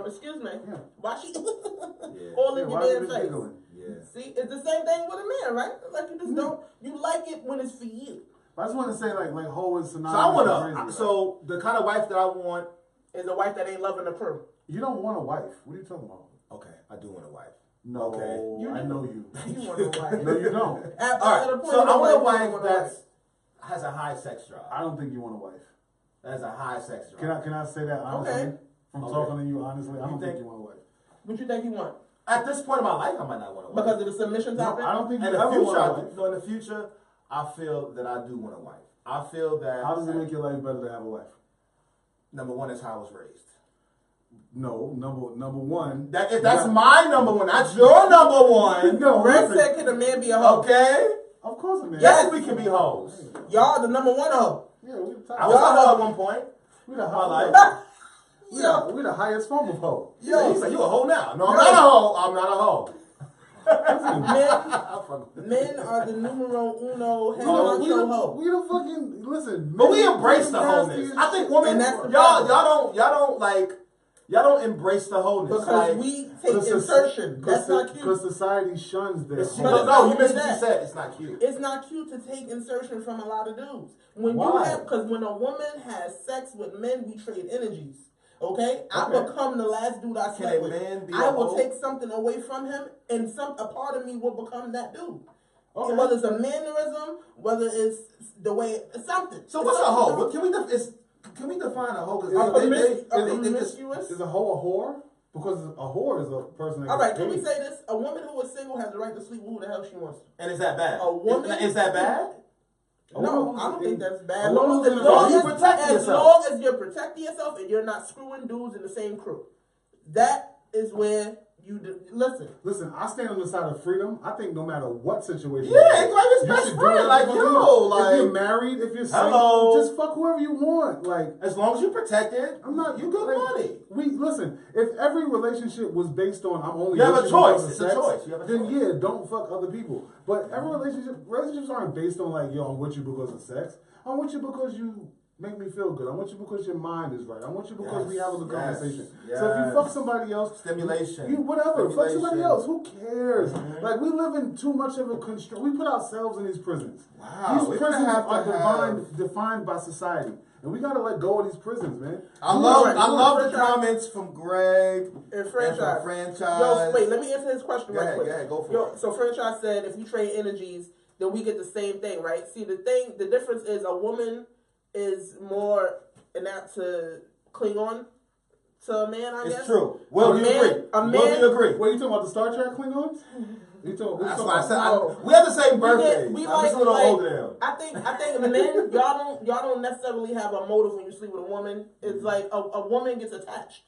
excuse me, Yeah. why she Yeah. all yeah, in why your are damn you face? giggling? Yeah. See, it's the same thing with a man, right? Like you just don't, you like it when it's for you. I just want to say like hoe is So synonymous. I with wanna. crazy. So the kind of wife that I want. Is a wife that ain't loving the crew. You don't want a wife. What are you talking about? Okay, I do want a wife. No, Okay. I know you. You want a wife. No, you don't. At All the right. point So in I your want a life, you wife want that has a high sex drive. I don't think you want a wife. That has a high sex drive. Can I say that honestly? Okay. From Okay. talking to you honestly, I don't think think- you want a wife. What you think you want? At this point in my life, I might not want a wife. Because of the submission No, topic? I don't think you In the ever future, want a I wife. do. No, in the future, I feel that I do want a wife. I feel that. How does it make your life better to have a wife? Number one is how I was raised. No, number one. If that's my number one. That's your number one. No, Red listen. said, can a man be a hoe? Okay. Of course, man. Yes, we can be hoes. Y'all the number one hoe. Yeah, we the top. I was a hoe at one point. We the My high, life. we the highest form of hoe. Yo, he's like, you a hoe now. No, I'm not a hoe. I'm not a hoe. Men are the numero uno head No, we honcho hoe. the fucking listen. But we men embrace the nasty wholeness. as I think shit. women, And that's the y'all problem. don't embrace the wholeness. Because like, we take insertion. That's not cute. Because society shuns their it's, hoe. But no, you it's missed not what you that. said. It's not cute. It's not cute to take insertion from a lot of dudes. When you Why? have, because when a woman has sex with men, we trade energies. Okay? I Okay. become the last dude I Can slept a with. man be I a will hoe? take something away from him, and a part of me will become that dude. Okay. Whether it's a mannerism, whether it's the way something. So It's what's a something hoe? to do. Can we define a hoe? Because Promiscuous. Is a hoe a whore? Because a whore is a person that All right, gets can we paid. say this? A woman who is single has the right to sleep with who the hell she wants to. And is that bad? A woman is that bad? No, I don't think that's bad. a woman who's in a As long as you're protecting yourself and you're not screwing dudes in the same crew. That is where you listen. Listen, I stand on the side of freedom. I think no matter what situation. Yeah, it's like his you best should do friend. it. Like, If yo, you're married, if you're single, hello. just fuck whoever you want. Like, as long as you protect it, I'm not. you good money. Listen. If every relationship was based on I'm only You have a with choice. because of It's a sex, choice. You have a then choice. yeah, don't fuck other people. But every relationships aren't based on like, yo, I'm with you because of sex. I'm with you because you make me feel good. I'm with you because your mind is right. I'm with you because we have a good conversation. So if you fuck somebody else, stimulation, you whatever, fuck somebody else. Who cares? Mm-hmm. Like we live in too much of a constraint. We put ourselves in these prisons. Wow, These prisons are defined by society, and we gotta let go of these prisons, man. I love the comments from Greg and Franchise. Franchise. Yo, wait, let me answer his question right quick. Go ahead, go for it. So Franchise said if we trade energies, then we get the same thing, right? See, the difference is a woman is more inept to cling on to a man, I guess. It's true. Will you agree? Will you agree? What are you talking about, the Star Trek Klingons? That's why I said we have the same birthday. We I'm like, just a little like, older than him. I think men, y'all don't necessarily have a motive when you sleep with a woman. It's like a woman gets attached.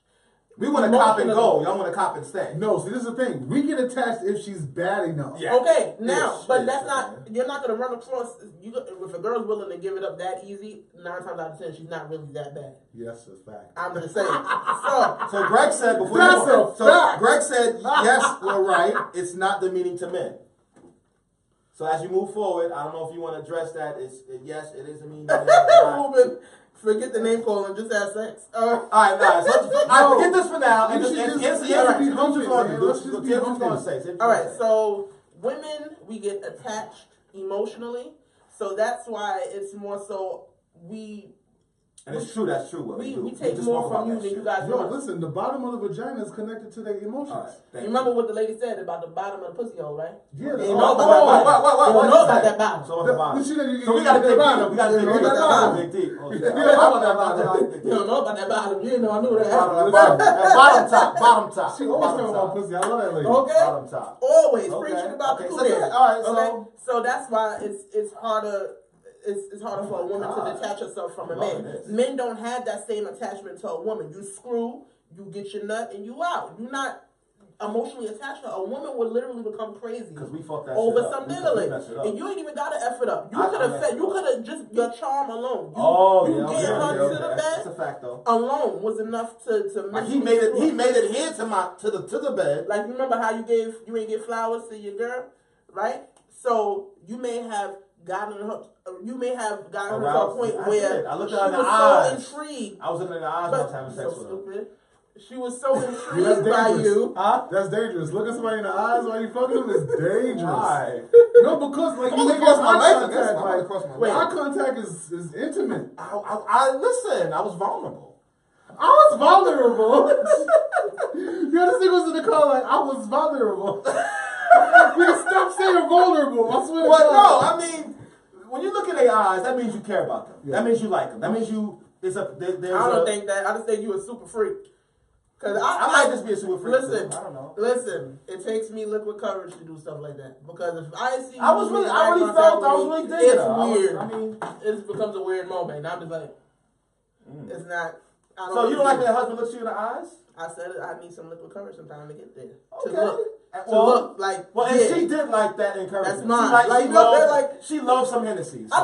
We want to cop and go. Y'all want to cop and stay. No, see, this is the thing. We get attached if she's bad enough. Yeah. Okay, now, but that's not. You're not gonna run across. If a girl's willing to give it up that easy, 9 times out of 10, she's not really that bad. Yes, that's a fact. I'm just saying. So Greg said before. Greg said yes, we're right. It's not demeaning to men. So as you move forward, I don't know if you want to address that. Yes, it is demeaning to men. Moving. Forget the name calling, just have sex. All right, so forget this for now. And just All right, so women, we get attached emotionally, so that's why it's more so and it's true, that's true. We take more from you than you guys do. Yo, listen, the bottom of the vagina is connected to their emotions. You remember what the lady said about the bottom of the pussy hole, right? Yeah. They know about that bottom. So what's the bottom? So we got to dig deep. We got to dig deep. You don't know about that bottom. You didn't know I knew that. Bottom top. She always talking about pussy. I love that lady. Okay. Bottom top. Always preaching about the coochie. All right. So that's why it's harder. It's harder for a woman to detach herself from a man. Men don't have that same attachment to a woman. You screw, you get your nut, and you out. You're not emotionally attached to her. A woman would literally become crazy because we fucked that over shit some up. diddling, and you ain't even gotta F it up. You could have just your charm alone. Getting her to the bed. That's a fact, though. Alone was enough to make he made it here to the bed. Like, you remember how you ain't give flowers to your girl, right? So you may have gotten her to a point where I looked she at her in the was eyes. so intrigued. I was looking in the eyes while having sex with her. Stupid. She was so intrigued by you. Huh? That's dangerous. Looking somebody in the eyes while you fucking them is dangerous. Why? No, because like you make eye contact is intimate. I listen. I was vulnerable. I was vulnerable. The other thing was in the car like I was vulnerable. You stop saying vulnerable. I swear to God. No, I mean, when you look in their eyes, that means you care about them. Yeah. That means you like them. That means you. I don't think that. I just think you a super freak. Cause I might just be a super freak. Listen, I don't know. Listen, it takes me liquid courage to do stuff like that. Because if I see, I was really digging. It's weird. I mean, it becomes a weird moment. And I'm just like, it's not. So you don't like when your husband looks you in the eyes? I said it. I need some liquid courage sometime to get there. Okay. To look like. Well, and she did like that encouragement. That's mine. She loves some Hennessy. So. I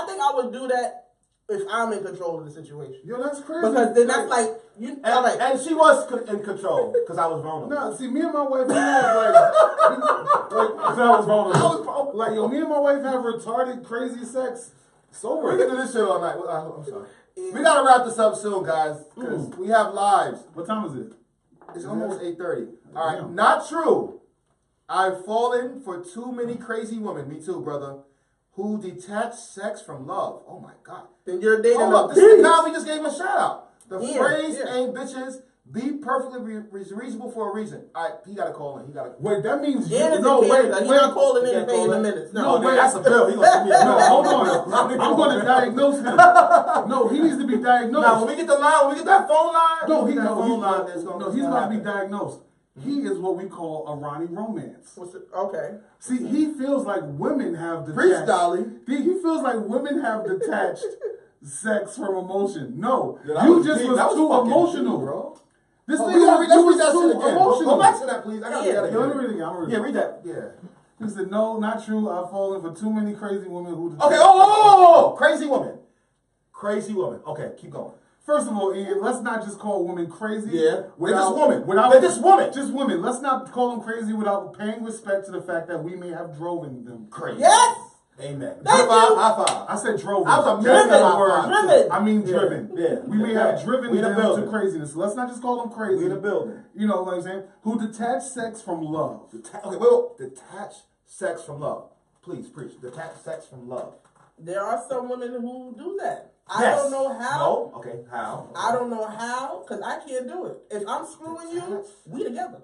think I would do that if I'm in control of the situation. Yo, that's crazy. Because then that's like you. And she was in control because I was vulnerable. No, see, me and my wife, we have I was vulnerable. Like, yo, me and my wife have retarded, crazy sex. So we can do this shit all night. I'm sorry. We gotta wrap this up soon, guys, because we have lives. What time is it? It's almost 8:30. All right, not true. I've fallen for too many crazy women. Me too, brother. Who detach sex from love? Oh my God. Then you're dating. Now we just gave him a shout out. The Yeah, phrase yeah. ain't bitches. Be perfectly reasonable for a reason. All right, he got to call in. He got to. Wait, that means Dan is in no. Wait, Canada. He's wait. not calling in He and can't paying call the in? minutes. No, No, wait. That's a bill. He gonna give me a No, bill. hold on. I'm going to diagnose him. No, he needs to be diagnosed. Now, when we get the line, when we get that phone line, No, he's about to be diagnosed. He is what we call a Ronnie Romance. Okay. See, he feels like women have Freestyling. He feels like women have detached sex from emotion. No, Yeah, you was just deep. was That too fucking emotional, deep, bro. This Oh, nigga let's read was that too shit again. emotional. Go back to that, please. I gotta read that Yeah, let me again. read it again. I'm reading Yeah, it. read that. Yeah. He said, "No, not true. I've fallen for too many crazy women who." Okay. Oh, crazy woman. Crazy woman. Okay, keep going. First of all, Ian, let's not just call women crazy. Yeah. They're just women. Without They're just women. Just women. Let's not call them crazy without paying respect to the fact that we may have driven them Crazy. Yes. Amen. Thank High you. five. High five. I said drove. I was a That's driven. not a word. Driven. I mean Yeah. driven. Yeah. We may Yeah. have driven We in the them to building. craziness. Let's not just call them crazy. We in the building. You know what I'm saying? Who detach sex from love. Okay, well, detach sex from love. Please preach. Detach sex from love. There are some women who do that. I Yes. don't know how. No. Okay. How? I don't know how, because I can't do it. If I'm screwing you, we together.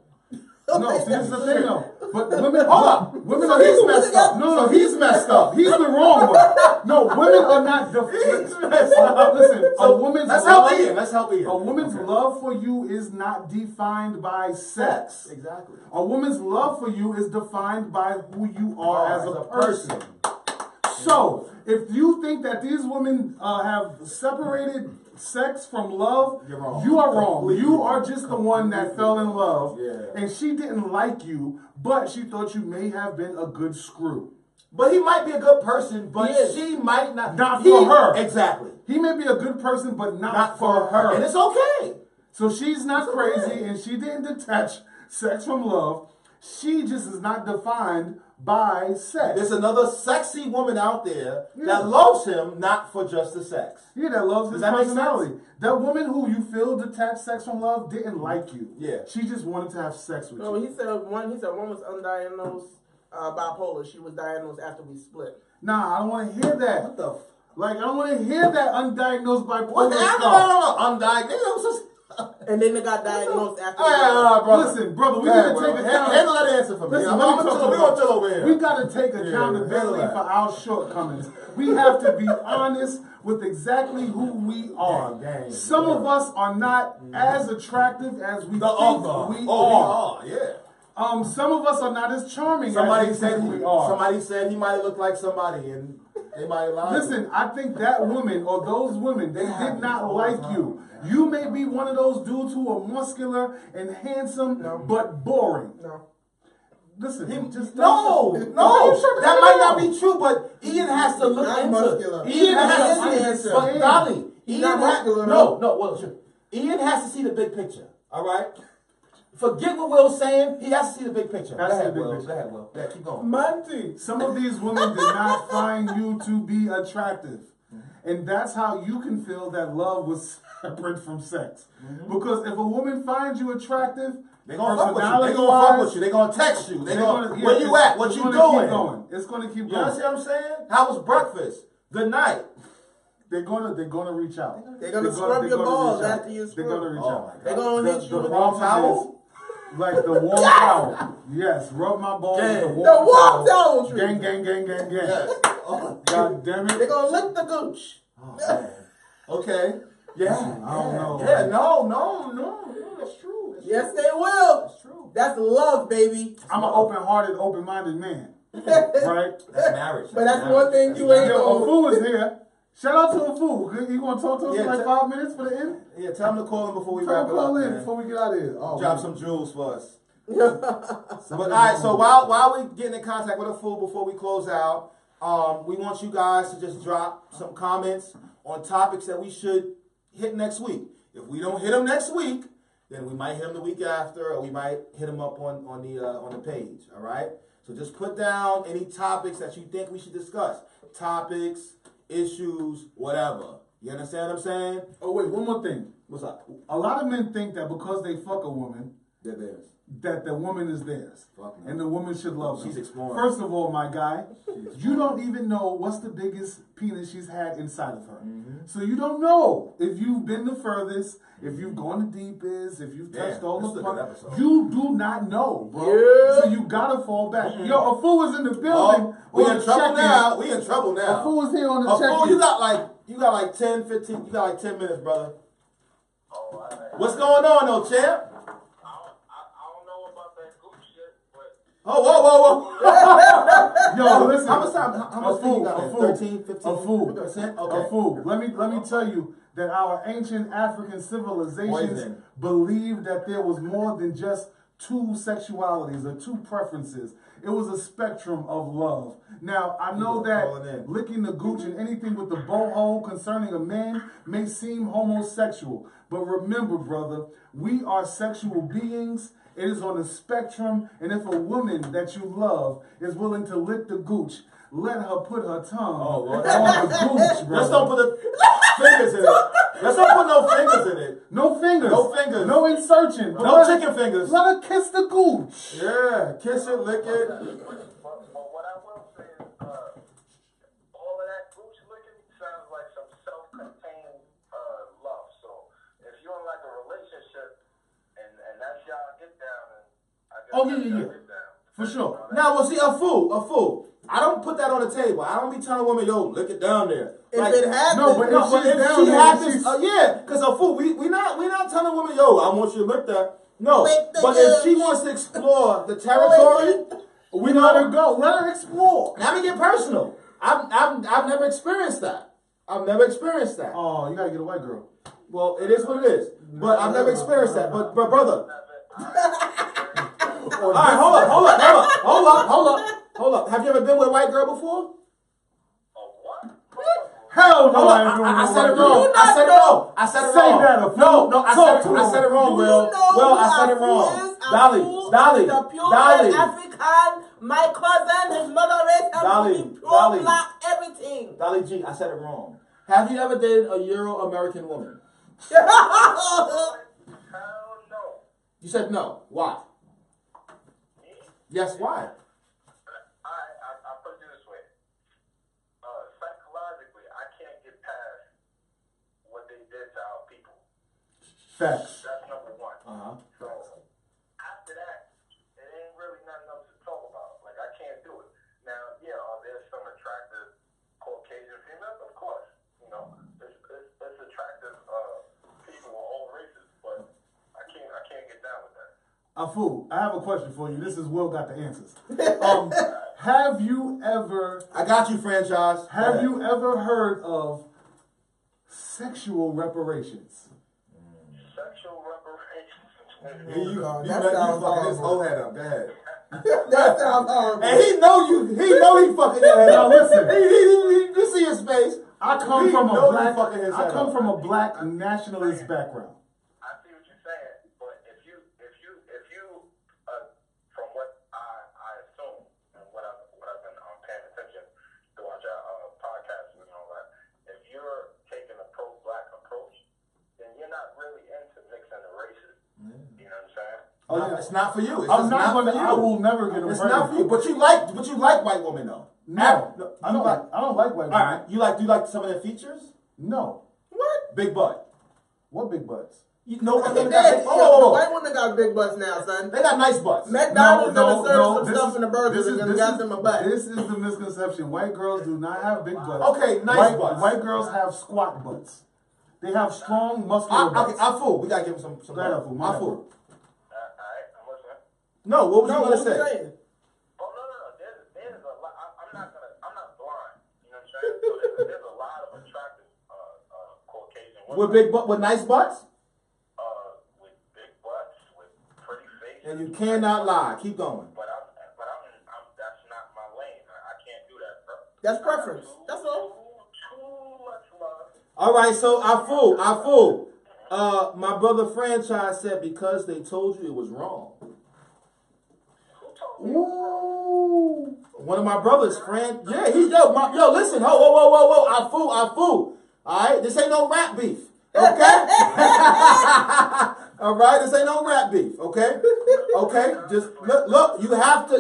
No, see, this is the thing though. But women, Hold on. women So are he's messed up. No, So he's messed up. He's the wrong one. No, women are not He's messed up. Listen, So a woman's let's love, help Ian. Let's help Ian. A woman's Okay. love for you is not defined by sex. Exactly. A woman's love for you is defined by who you are as a person. So, if you think that these women have separated sex from love, You're wrong. you are wrong. Completely You are wrong. just the one that fell in love, Yeah. and she didn't like you, but she thought you may have been a good screw. But he might be a good person, but He is. she might not. Not for her. Exactly. He may be a good person, but not Not for her. And it's okay. So she's not It's crazy, okay. and she didn't detach sex from love. She just is not defined by sex. There's another sexy woman out there Yeah. that loves him not for just the sex. Yeah, that loves his Does that make personality. sense? That woman who you feel detached sex from love didn't like you. Yeah. She just wanted to have sex with No, you. he said one was undiagnosed bipolar. She was diagnosed after we split. Nah, I don't want to hear that. What the? Like, I don't want to hear that undiagnosed bipolar What? stuff. Undiagnosed. And then they got diagnosed after. Brother. Listen, brother, we Go ahead, need to take bro. account. Handle that answer for me. Listen, I'm let me gonna talk chill. We're about- gonna chill over here. We got to take accountability handle that. for our shortcomings. We have to be honest with exactly who we are. Dang, Some yeah. of us are not as attractive as we The think other. we Oh, are. we are. Yeah. Some of us are not as charming Somebody as we said think we are. Somebody said he might look like somebody, and they might lie. Listen, I think that woman or those women, they Yeah, did not all like the time. you. You may be one of those dudes who are muscular and handsome, but boring. No. Listen, just No, don't- no, You sure that might not be true, but Ian has to look Not into muscular. it. Ian has He to is see handsome. but Dolly, He's Ian not has, muscular, no, well, sure. Ian has to see the big picture, all right? Forget what Will's saying. He has to see the big picture. Go Has to see ahead, the big Will. picture. Go ahead, Will. Yeah, keep going. Monty. Some of these women did not find you to be attractive. And that's how you can feel that love was separate from sex. Because if a woman finds you attractive, They're gonna fuck with you. They're gonna fuck with you. They're gonna text you. They're gonna, where you at? What you doing? It's gonna keep You going. understand what I'm saying? How was breakfast? Good night. They're gonna reach out. They're gonna scrub your balls after you They're scrub. gonna reach Oh out. my God. They're gonna hit you The with warm warm towel? towel. Like the warm towel. Yes, rub my balls with the Gang. warm The warm towel. towel Gang, treatment. gang, gang, gang, gang. Yes. Oh, God damn They're it. gonna lick the gooch. man. Okay. Yeah. I don't know. Yeah. No. That's true. That's Yes, true. they will. That's true. That's love, baby. I'm an open-hearted, open-minded man. Right? That's marriage. But that's one thing you ain't Yo, gonna. a fool is here. Shout out to a fool. You want to talk to us Yeah, for like tell- 5 minutes for the end? Yeah. Tell him to call him before we Tell wrap him it call up, in man. before we get out of here. Oh, Drop man. some jewels for us. Something But all right, so while we getting in contact with a fool before we close out, we want you guys to just drop some comments on topics that we should hit next week. If we don't hit them next week, then we might hit them the week after, or we might hit them up on the page. All right. So just put down any topics that you think we should discuss. Topics, issues, whatever. You understand what I'm saying? Oh, wait, one more thing. What's up? A lot of men think that because they fuck a woman, They're theirs. that the woman is theirs. Fuck no. And the woman should love them. She's exploring. First of all, my guy, you don't even know what's the biggest penis she's had inside of her. So you don't know if you've been the furthest, if you've gone the deepest, if you've touched all the fun. You do not know, bro. Yeah. So you gotta fall back. Yo, a fool is in the building. We in trouble now. We in trouble now. A fool is here on the check. A fool, you got like 10, 15, you got like 10 minutes, brother. What's going on though, champ? Oh, whoa. Yo, listen. How much fool, you got a there? fool, 13, 15%? Okay. A fool. Let me tell you that our ancient African civilizations believed that there was more than just two sexualities or two preferences. It was a spectrum of love. Now, I know that licking the gooch and anything with the boho concerning a man may seem homosexual. But remember, brother, we are sexual beings. It is on a spectrum, and if a woman that you love is willing to lick the gooch, let her put her tongue on the gooch, bro. Let's don't put the fingers in it. Let's not put no fingers in it. No fingers. No fingers. No insertion. No chicken fingers. Let her kiss the gooch. Yeah, kiss it, lick it. But what I will say is, all of that gooch licking sounds like some self-contained love. So if you're in like a relationship and that's y'all get down, and I guess get down. For sure. Now, well, see, a fool. I don't put that on the table. I don't be telling women, yo, lick it down there. If it happens, if she happens, yeah, because a fool, we not telling women, yo, I want you to lick that. No, but if she wants to explore the territory, we let her go. Let her explore. Now me get personal. I've never experienced that. I've never experienced that. Oh, you gotta get a white girl. Well, it is what it is. But I've never experienced that. But brother. All right, hold up. Have you ever been with a white girl before? Hell no, I said it wrong. I said it wrong. I said it wrong, Will. I said it wrong. Dolly. The pure African, my cousin, his mother raised him to be pure black, everything. Dolly G, I said it wrong. Have you ever dated a Euro-American woman? Hell no. You said no. Why? Me? Yes, why? I put it this way. Psychologically, I can't get past what they did to our people. Facts. That's number one. Uh-huh. So after that, it ain't really nothing else to talk about. Like, I can't do it. Now, yeah, are there some attractive Caucasian females? Of course. You know, it's attractive people of all races, but I can't get down with that. A fool. I have a question for you. This is Will got the answers. Have you ever... I got you, franchise. Have you ever heard of sexual reparations? Sexual reparations. You that fucking sounds his horrible. whole head up. Go ahead. That sounds horrible. And he know he fucking your head Now up. listen. You see his face. I come from a up. black nationalist background. I see what you're saying, but if you from what I assume and what I've been paying attention throughout your podcast and all that, if you're taking a pro-black approach, then you're not really into mixing the races. You know what I'm saying? Oh, yeah. It's not for you. It's I'm just not for gonna. you. I will never get a It's not for you. But you like white women though. No, I don't like white women. All right. Do you like some of their features? No. What? Big butt. What big butts? You know I they mean, got white women got big butts now, son. They got nice butts. McDonald's gonna serve some stuff in the burgers and this got is- them a butt. This is the misconception. White girls do not have big butts. Okay, nice butts. White girls have squat butts. They have strong, muscular butts. Okay, I fool. We gotta give him some. Go ahead, I fool. My I fool. fool. Alright, I'm listening. No, what was you what gonna you say? saying? Oh no. There's a lot. I'm not blind. You know what I'm saying? So there's a lot of attractive Caucasian women. With nice butts? With big butts, with pretty faces. And you cannot lie. Keep going. But I'm that's not my lane. I can't do that, bro. That's preference. That's all. Too much love. All right, so I fool. My brother franchise said because they told you it was wrong. Who told me? Ooh. One of my brothers, listen, whoa, I fool. All right, this ain't no rap beef. Okay? All right, this ain't no rap beef, okay? Okay, just look. You have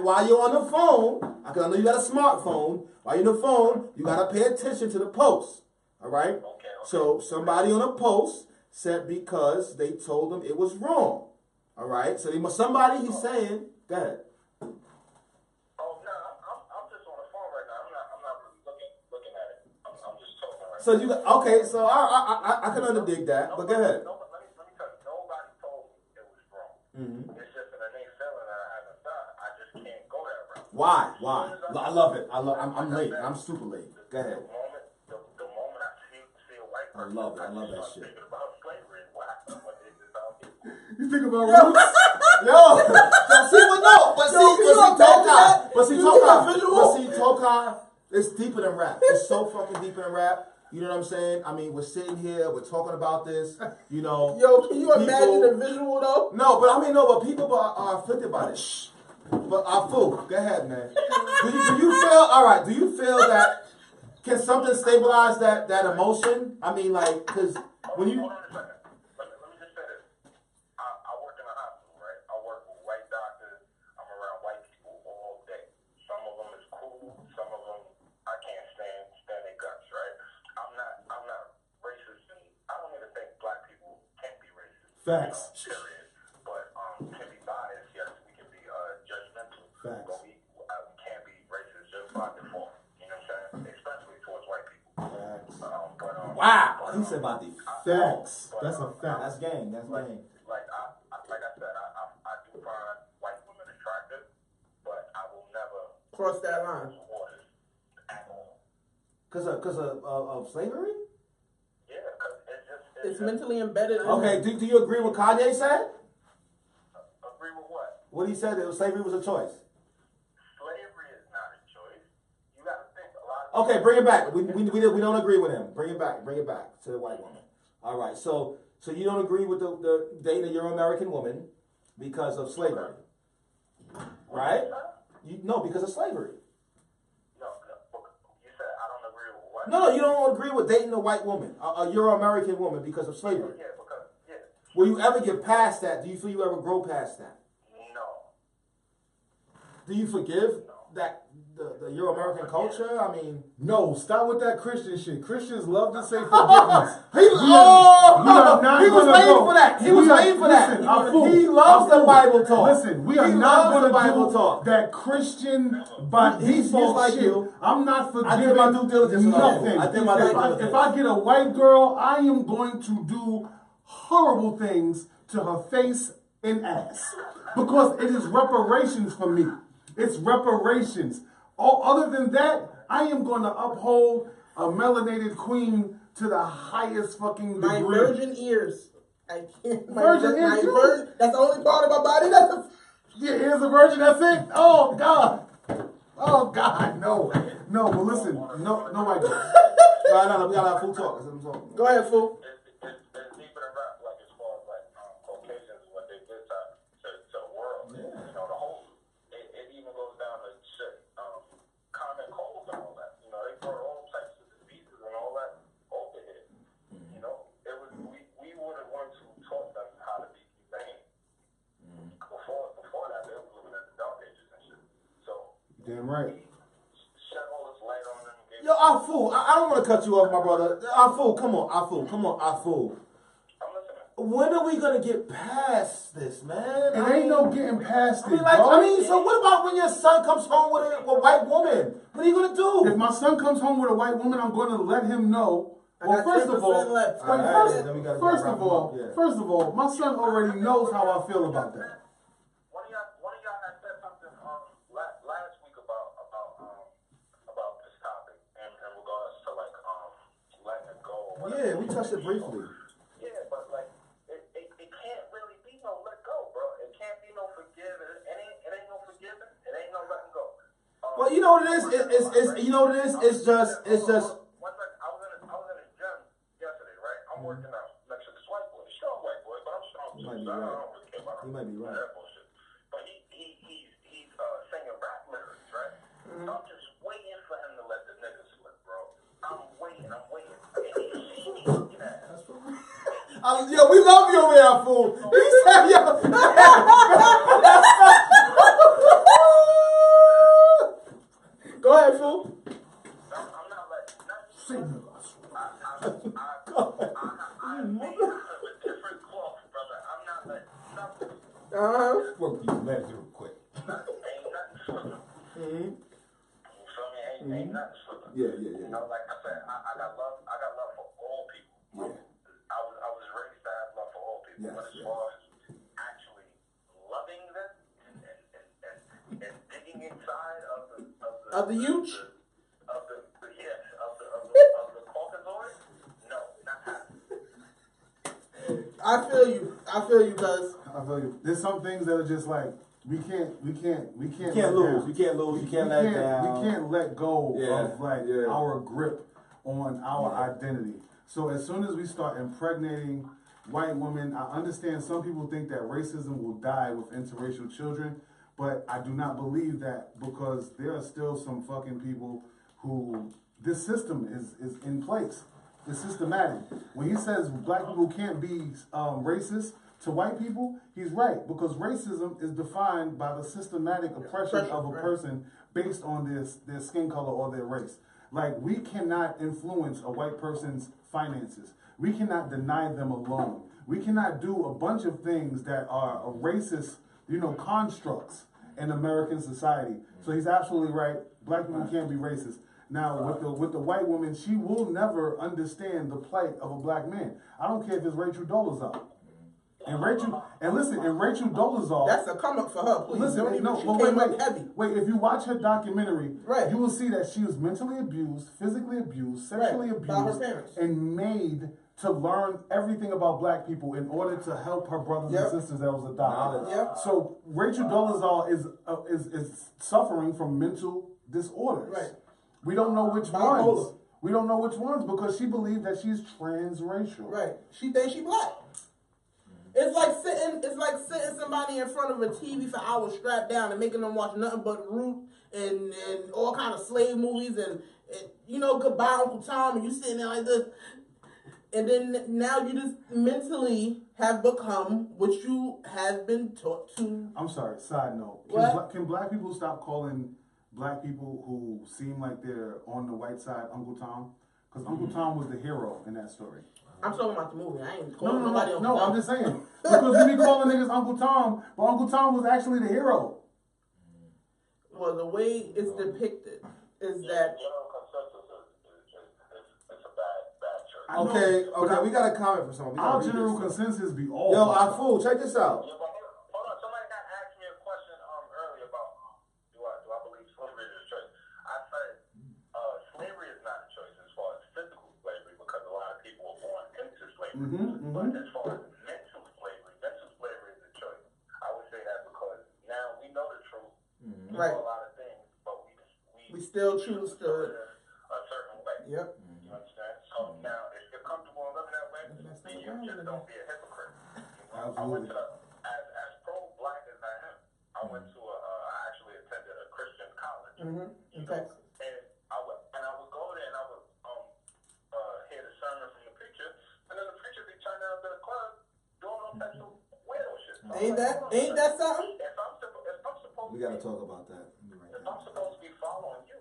while you're on the phone. I know you got a smartphone. While you're on the phone, you gotta pay attention to the post. All right. Okay. So somebody on a post said because they told them it was wrong. All right. So somebody he's saying, go ahead. Oh no, I'm just on the phone right now. I'm not really looking at it. I'm just talking right now. So you okay? So I can underdig that, but go ahead. Let me tell you, nobody told me it was wrong. Mm-hmm. It's just an innate feeling that I haven't done. I just can't go that route. Why? I love it. I'm late. I'm super late. Go ahead. The moment I see a white person, I love it. I love that shit. Thinking about slavery and what happened when they just out here. You think about roots? Yo, see, Tokai, it's deeper than rap. It's so fucking deeper than rap. You know what I'm saying? I mean, we're sitting here, we're talking about this, you know. Yo, can you imagine the visual though? No, but people are afflicted by this. Shh. But fool, go ahead, man. Do you feel that, can something stabilize that emotion? I mean, like, because when you... Hold on a second. Let me just say this. I work in a hospital, right? I work with white doctors. I'm around white people all day. Some of them is cool. Some of them I can't stand their guts, right? I'm not racist, and I don't even think black people can be racist. Facts. Period. But can be biased. Yes, we can be judgmental. Facts. But we can't be racist just by default. You know what I'm saying? Especially towards white people. Facts. Wow, he said about the Facts. That's a fact. That's gang. That's gang. Like I said, I do find white women attractive, but I will never Cross that line. waters at all. Because of slavery? Yeah, because It's mentally embedded. Okay, do you agree with Kanye said? Agree with what? What he said, that slavery was a choice. Slavery is not a choice. You got to think a lot of Okay, bring it back. We don't agree with him. Bring it back to the white woman. All right, so you don't agree with the dating a Euro-American woman because of slavery, right? No, because of slavery. No, you said I don't agree with what? No, you don't agree with dating a white woman, a Euro-American woman because of slavery. Yeah, because Will you ever get past that? Do you feel you ever grow past that? no. Do you forgive that the Euro-American culture? I mean, No, stop with that Christian shit. Christians love to say forgiveness. he was waiting for that. He was waiting for that. He loves the Bible talk. Listen, we are not going to Bible do talk. that Christian but He's default like shit. you. I'm not forgiving I did my due diligence on that. nothing. I did my due diligence. If I get a white girl, I am going to do horrible things to her face and ass because it is reparations for me. It's reparations. Other than that, I am going to uphold a melanated queen to the highest fucking degree. My virgin ears. I can't. Virgin ears too? That's the only part of my body that's a... Your ears a virgin, that's it? Oh, God. Oh, God, no. No, but listen, no white girl. No, we gotta have full talk. That's what I'm talking about. Go ahead, fool. It's deeper than rap, like as far as like Caucasians and what they did to the world. Yeah. You know, the whole it even goes down to shit, common colds and all that. You know, they brought all types of diseases and all that over here. You know, it was we were the ones who taught them how to be humane. Before that, they were living in the dark ages and shit. So Damn right. shed all this light on them. Yo, Afu, I don't want to cut you off, my brother. Afu, come on, Afu. I'm listening. When are we gonna get past this, man? It ain't no getting past it, bro. So what about when your son comes home with a white woman? What are you gonna do? If my son comes home with a white woman, I'm going to let him know. Well, first of all, my son already knows how I feel about that. One of y'all had said something last week about this topic in regards to like letting it go. Or Yeah, we touched it briefly. Yeah, but like it can't really be no let go, bro. It can't be no forgiving. It ain't no forgiving. It ain't no letting go. Well, you know what it is? You know what it is? It's just. One second, I was in a gym yesterday, right? I'm working out next to this white boy, strong white boy, but I'm strong too. You might be So I right. don't really care about You might be right. that bullshit. But he's singing rap lyrics, right? So I'm just waiting for him to let the nigga slip, bro. I'm waiting. And he see me looking at him. Yo, we love you over here, fool. He said, yo. Go ahead, fool. I'm not like Say no. I'm made out of a different cloth, brother. I'm not like nothing. Work these legs real quick. Ain't nothing slipping. Mm-hmm. You feel me? Ain't nothing slipping. Yeah. You know, like I said, I got love for all people. Yeah. I was raised to have love for all people. Yes, But as far as actually loving them and digging inside Of the huge? of the Caucasoid, no, not happening. I feel you, cuz. I feel you. There's some things that are just like we can't You can't let lose. down. You can't lose. You can't let down. We can't let go of Yeah. our grip on our identity. So as soon as we start impregnating white women, I understand some people think that racism will die with interracial children, but I do not believe that, because there are still some fucking people who this system is in place. It's systematic. When he says black people can't be racist to white people, he's right, because racism is defined by the systematic oppression of a person based on their skin color or their race. Like, we cannot influence a white person's finances. We cannot deny them a loan. We cannot do a bunch of things that are a racist, constructs in American society. So he's absolutely right. Black people can't be racist. Now, with the white woman, she will never understand the plight of a black man. I don't care if it's Rachel Dolezal. And Rachel Dolezal. That's a come up for her, please. Listen, wait, if you watch her documentary, you will see that she was mentally abused, physically abused, sexually abused, by her parents, and made to learn everything about black people in order to help her brothers and sisters that was adopted. So Rachel Dolezal is suffering from mental disorders. Right. We don't know which ones. We don't know which ones, because she believed that she's transracial. Right. She thinks she black. It's like sitting somebody in front of a TV for hours strapped down and making them watch nothing but Root and all kind of slave movies and Goodbye Uncle Tom, and you sitting there like this. And then now you just mentally have become what you have been taught to. I'm sorry, side note. Can black people stop calling black people who seem like they're on the white side Uncle Tom? Because Uncle Tom was the hero in that story. I'm talking about the movie. I ain't calling nobody Uncle Tom. No, I'm just saying. Because we be calling niggas Uncle Tom, but Uncle Tom was actually the hero. Well, the way it's depicted is that... Okay, we got a comment for someone. Our general consensus be all. Yo, our fool, check this out. Yeah, but hold on. Somebody asked me a question earlier about do I believe slavery is a choice? I said slavery is not a choice as far as physical slavery, because a lot of people were born into slavery. But as far as mental slavery is a choice. I would say that because now we know the truth. We know a lot of things, but we still choose to a certain way. Yep. You understand? So now, if you're comfortable in living that way, then you just don't be a hypocrite. I went to, as pro-black as I am, I actually attended a Christian college. Okay. And I would go there and I would hear the sermon from the preacher, and then the preacher be turning out to the club doing all types of weirdo shit. So ain't that something? If I'm supposed We gotta talk about that. If I'm supposed to be following you,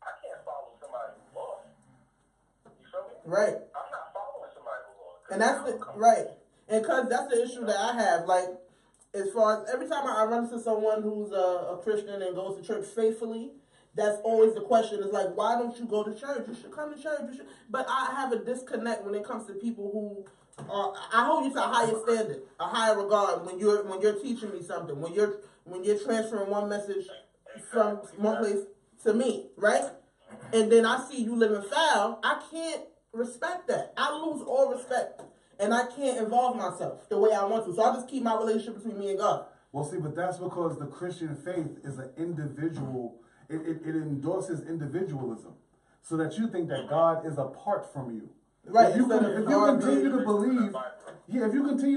I can't follow somebody who's lost. You feel me? Right. I'm not following somebody who's lost. And that's and cause that's the issue that I have. Like, as far as every time I run into someone who's a Christian and goes to church faithfully, that's always the question. Is like, why don't you go to church? You should come to church. But I have a disconnect when it comes to people who are. I hold you to a higher standard, a higher regard when you're teaching me something. When you're transferring one message from one place to me, right? And then I see you living foul. I can't respect that. I lose all respect. And I can't involve myself the way I want to. So I just keep my relationship between me and God. Well, see, but that's because the Christian faith is an individual. It endorses individualism, so that you think that God is apart from you. Right. If you continue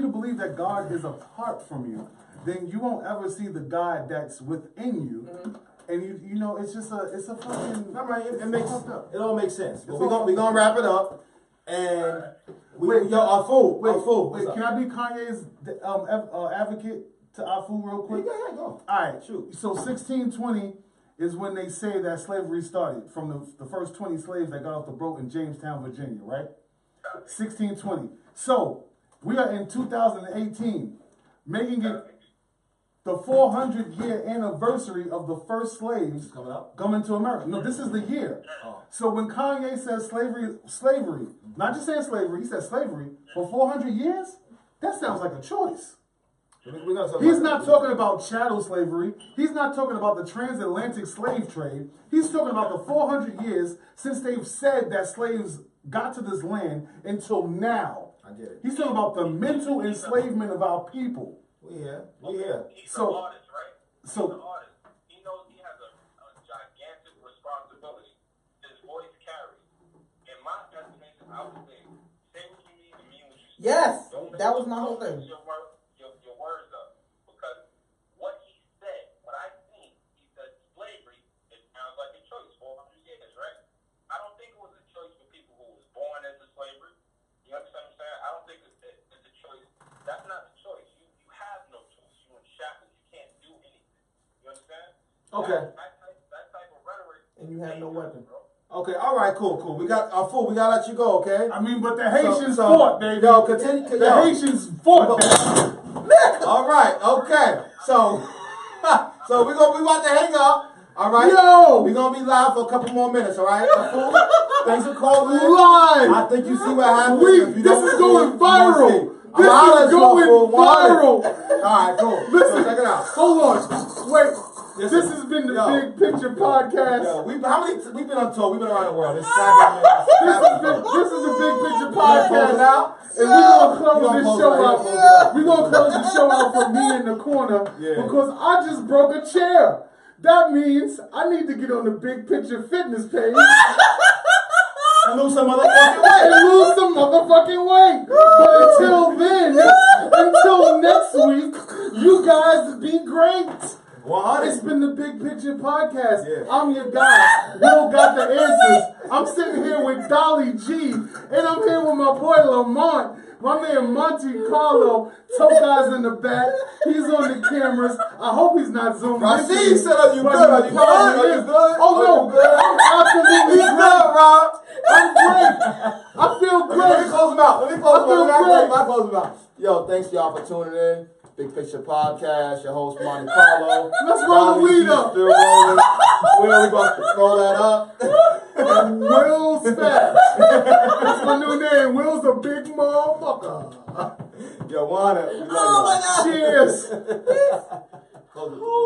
to believe that God is apart from you, then you won't ever see the God that's within you. And you know, it's just it's a fucking. All right, it all makes sense. But we're gonna wrap it up, and Wait, yo, our food. Wait, can I be Kanye's advocate to Afu real quick? Yeah, go. Alright, Shoot. so 1620 is when they say that slavery started, from the first 20 slaves that got off the boat in Jamestown, Virginia, right? 1620. So, we are in 2018, making it the 400-year anniversary of the first slaves coming to America. No, this is the year. Oh. So when Kanye says slavery, not just saying slavery, he said slavery for 400 years, that sounds like a choice. He's not talking about chattel slavery. He's not talking about the transatlantic slave trade. He's talking about the 400 years since they've said that slaves got to this land until now. I get it. He's talking about the mental enslavement of our people. We here. He's an artist, right? He's So an artist. He knows he has a gigantic responsibility. His voice carries. In my estimation, I would say what you need and mean what you say. Yes, that was my whole thing. Your words up. Because what he said, what I think, he said slavery, it sounds like a choice. 400 years, right? I don't think it was a choice for people who was born into slavery. You understand what I'm saying? I don't think it's a choice. That's not the choice. You have no choice. You're in shackles. You can't do anything. You understand? Okay. That type of rhetoric. And you have no weapon. Bro. Okay, all right, cool. We got our food. We gotta let you go, okay? I mean, but the Haitians So, fought, baby. Yo, continue. The Haitians fought, baby. All right, okay. So we about to hang up. All right. Yo! We're gonna be live for a couple more minutes, all right? Fool? Thanks for calling in. Live! I think you see what happens. This is going viral. This I'll is going viral. All right, cool. Listen, So check it out. hold on. Wait. This has been the Big Picture Podcast. Yo, we've been on tour. We've been around the world. This This is the Big Picture Podcast. out. And we're gonna close You gonna this close show it out. out. We're gonna close the show out from me in the corner because I just broke a chair. That means I need to get on the Big Picture Fitness page And lose some motherfucking weight. But until then, until next week, you guys be great. 100. It's been the Big Picture Podcast. Yeah. I'm your guy. Will got the answers. I'm sitting here with Dolly G, and I'm here with my boy Lamont, my man Monte Carlo. Toe in the back. He's on the cameras. I hope he's not zooming. I see you said, are you good? Are you good? Are you good? Oh no, I'm absolutely He's great. good, Rob. I'm great. I feel Let me great. close him out. I feel Close him out. Yo, thanks y'all for tuning in. Big Picture Podcast. Your host Monte Carlo. Let's roll the weed up. Still rolling. Where we going to throw that up? Will's fat. That's my new name. Will's a big motherfucker. Yo, Juana. Oh my God. Cheers. Close it.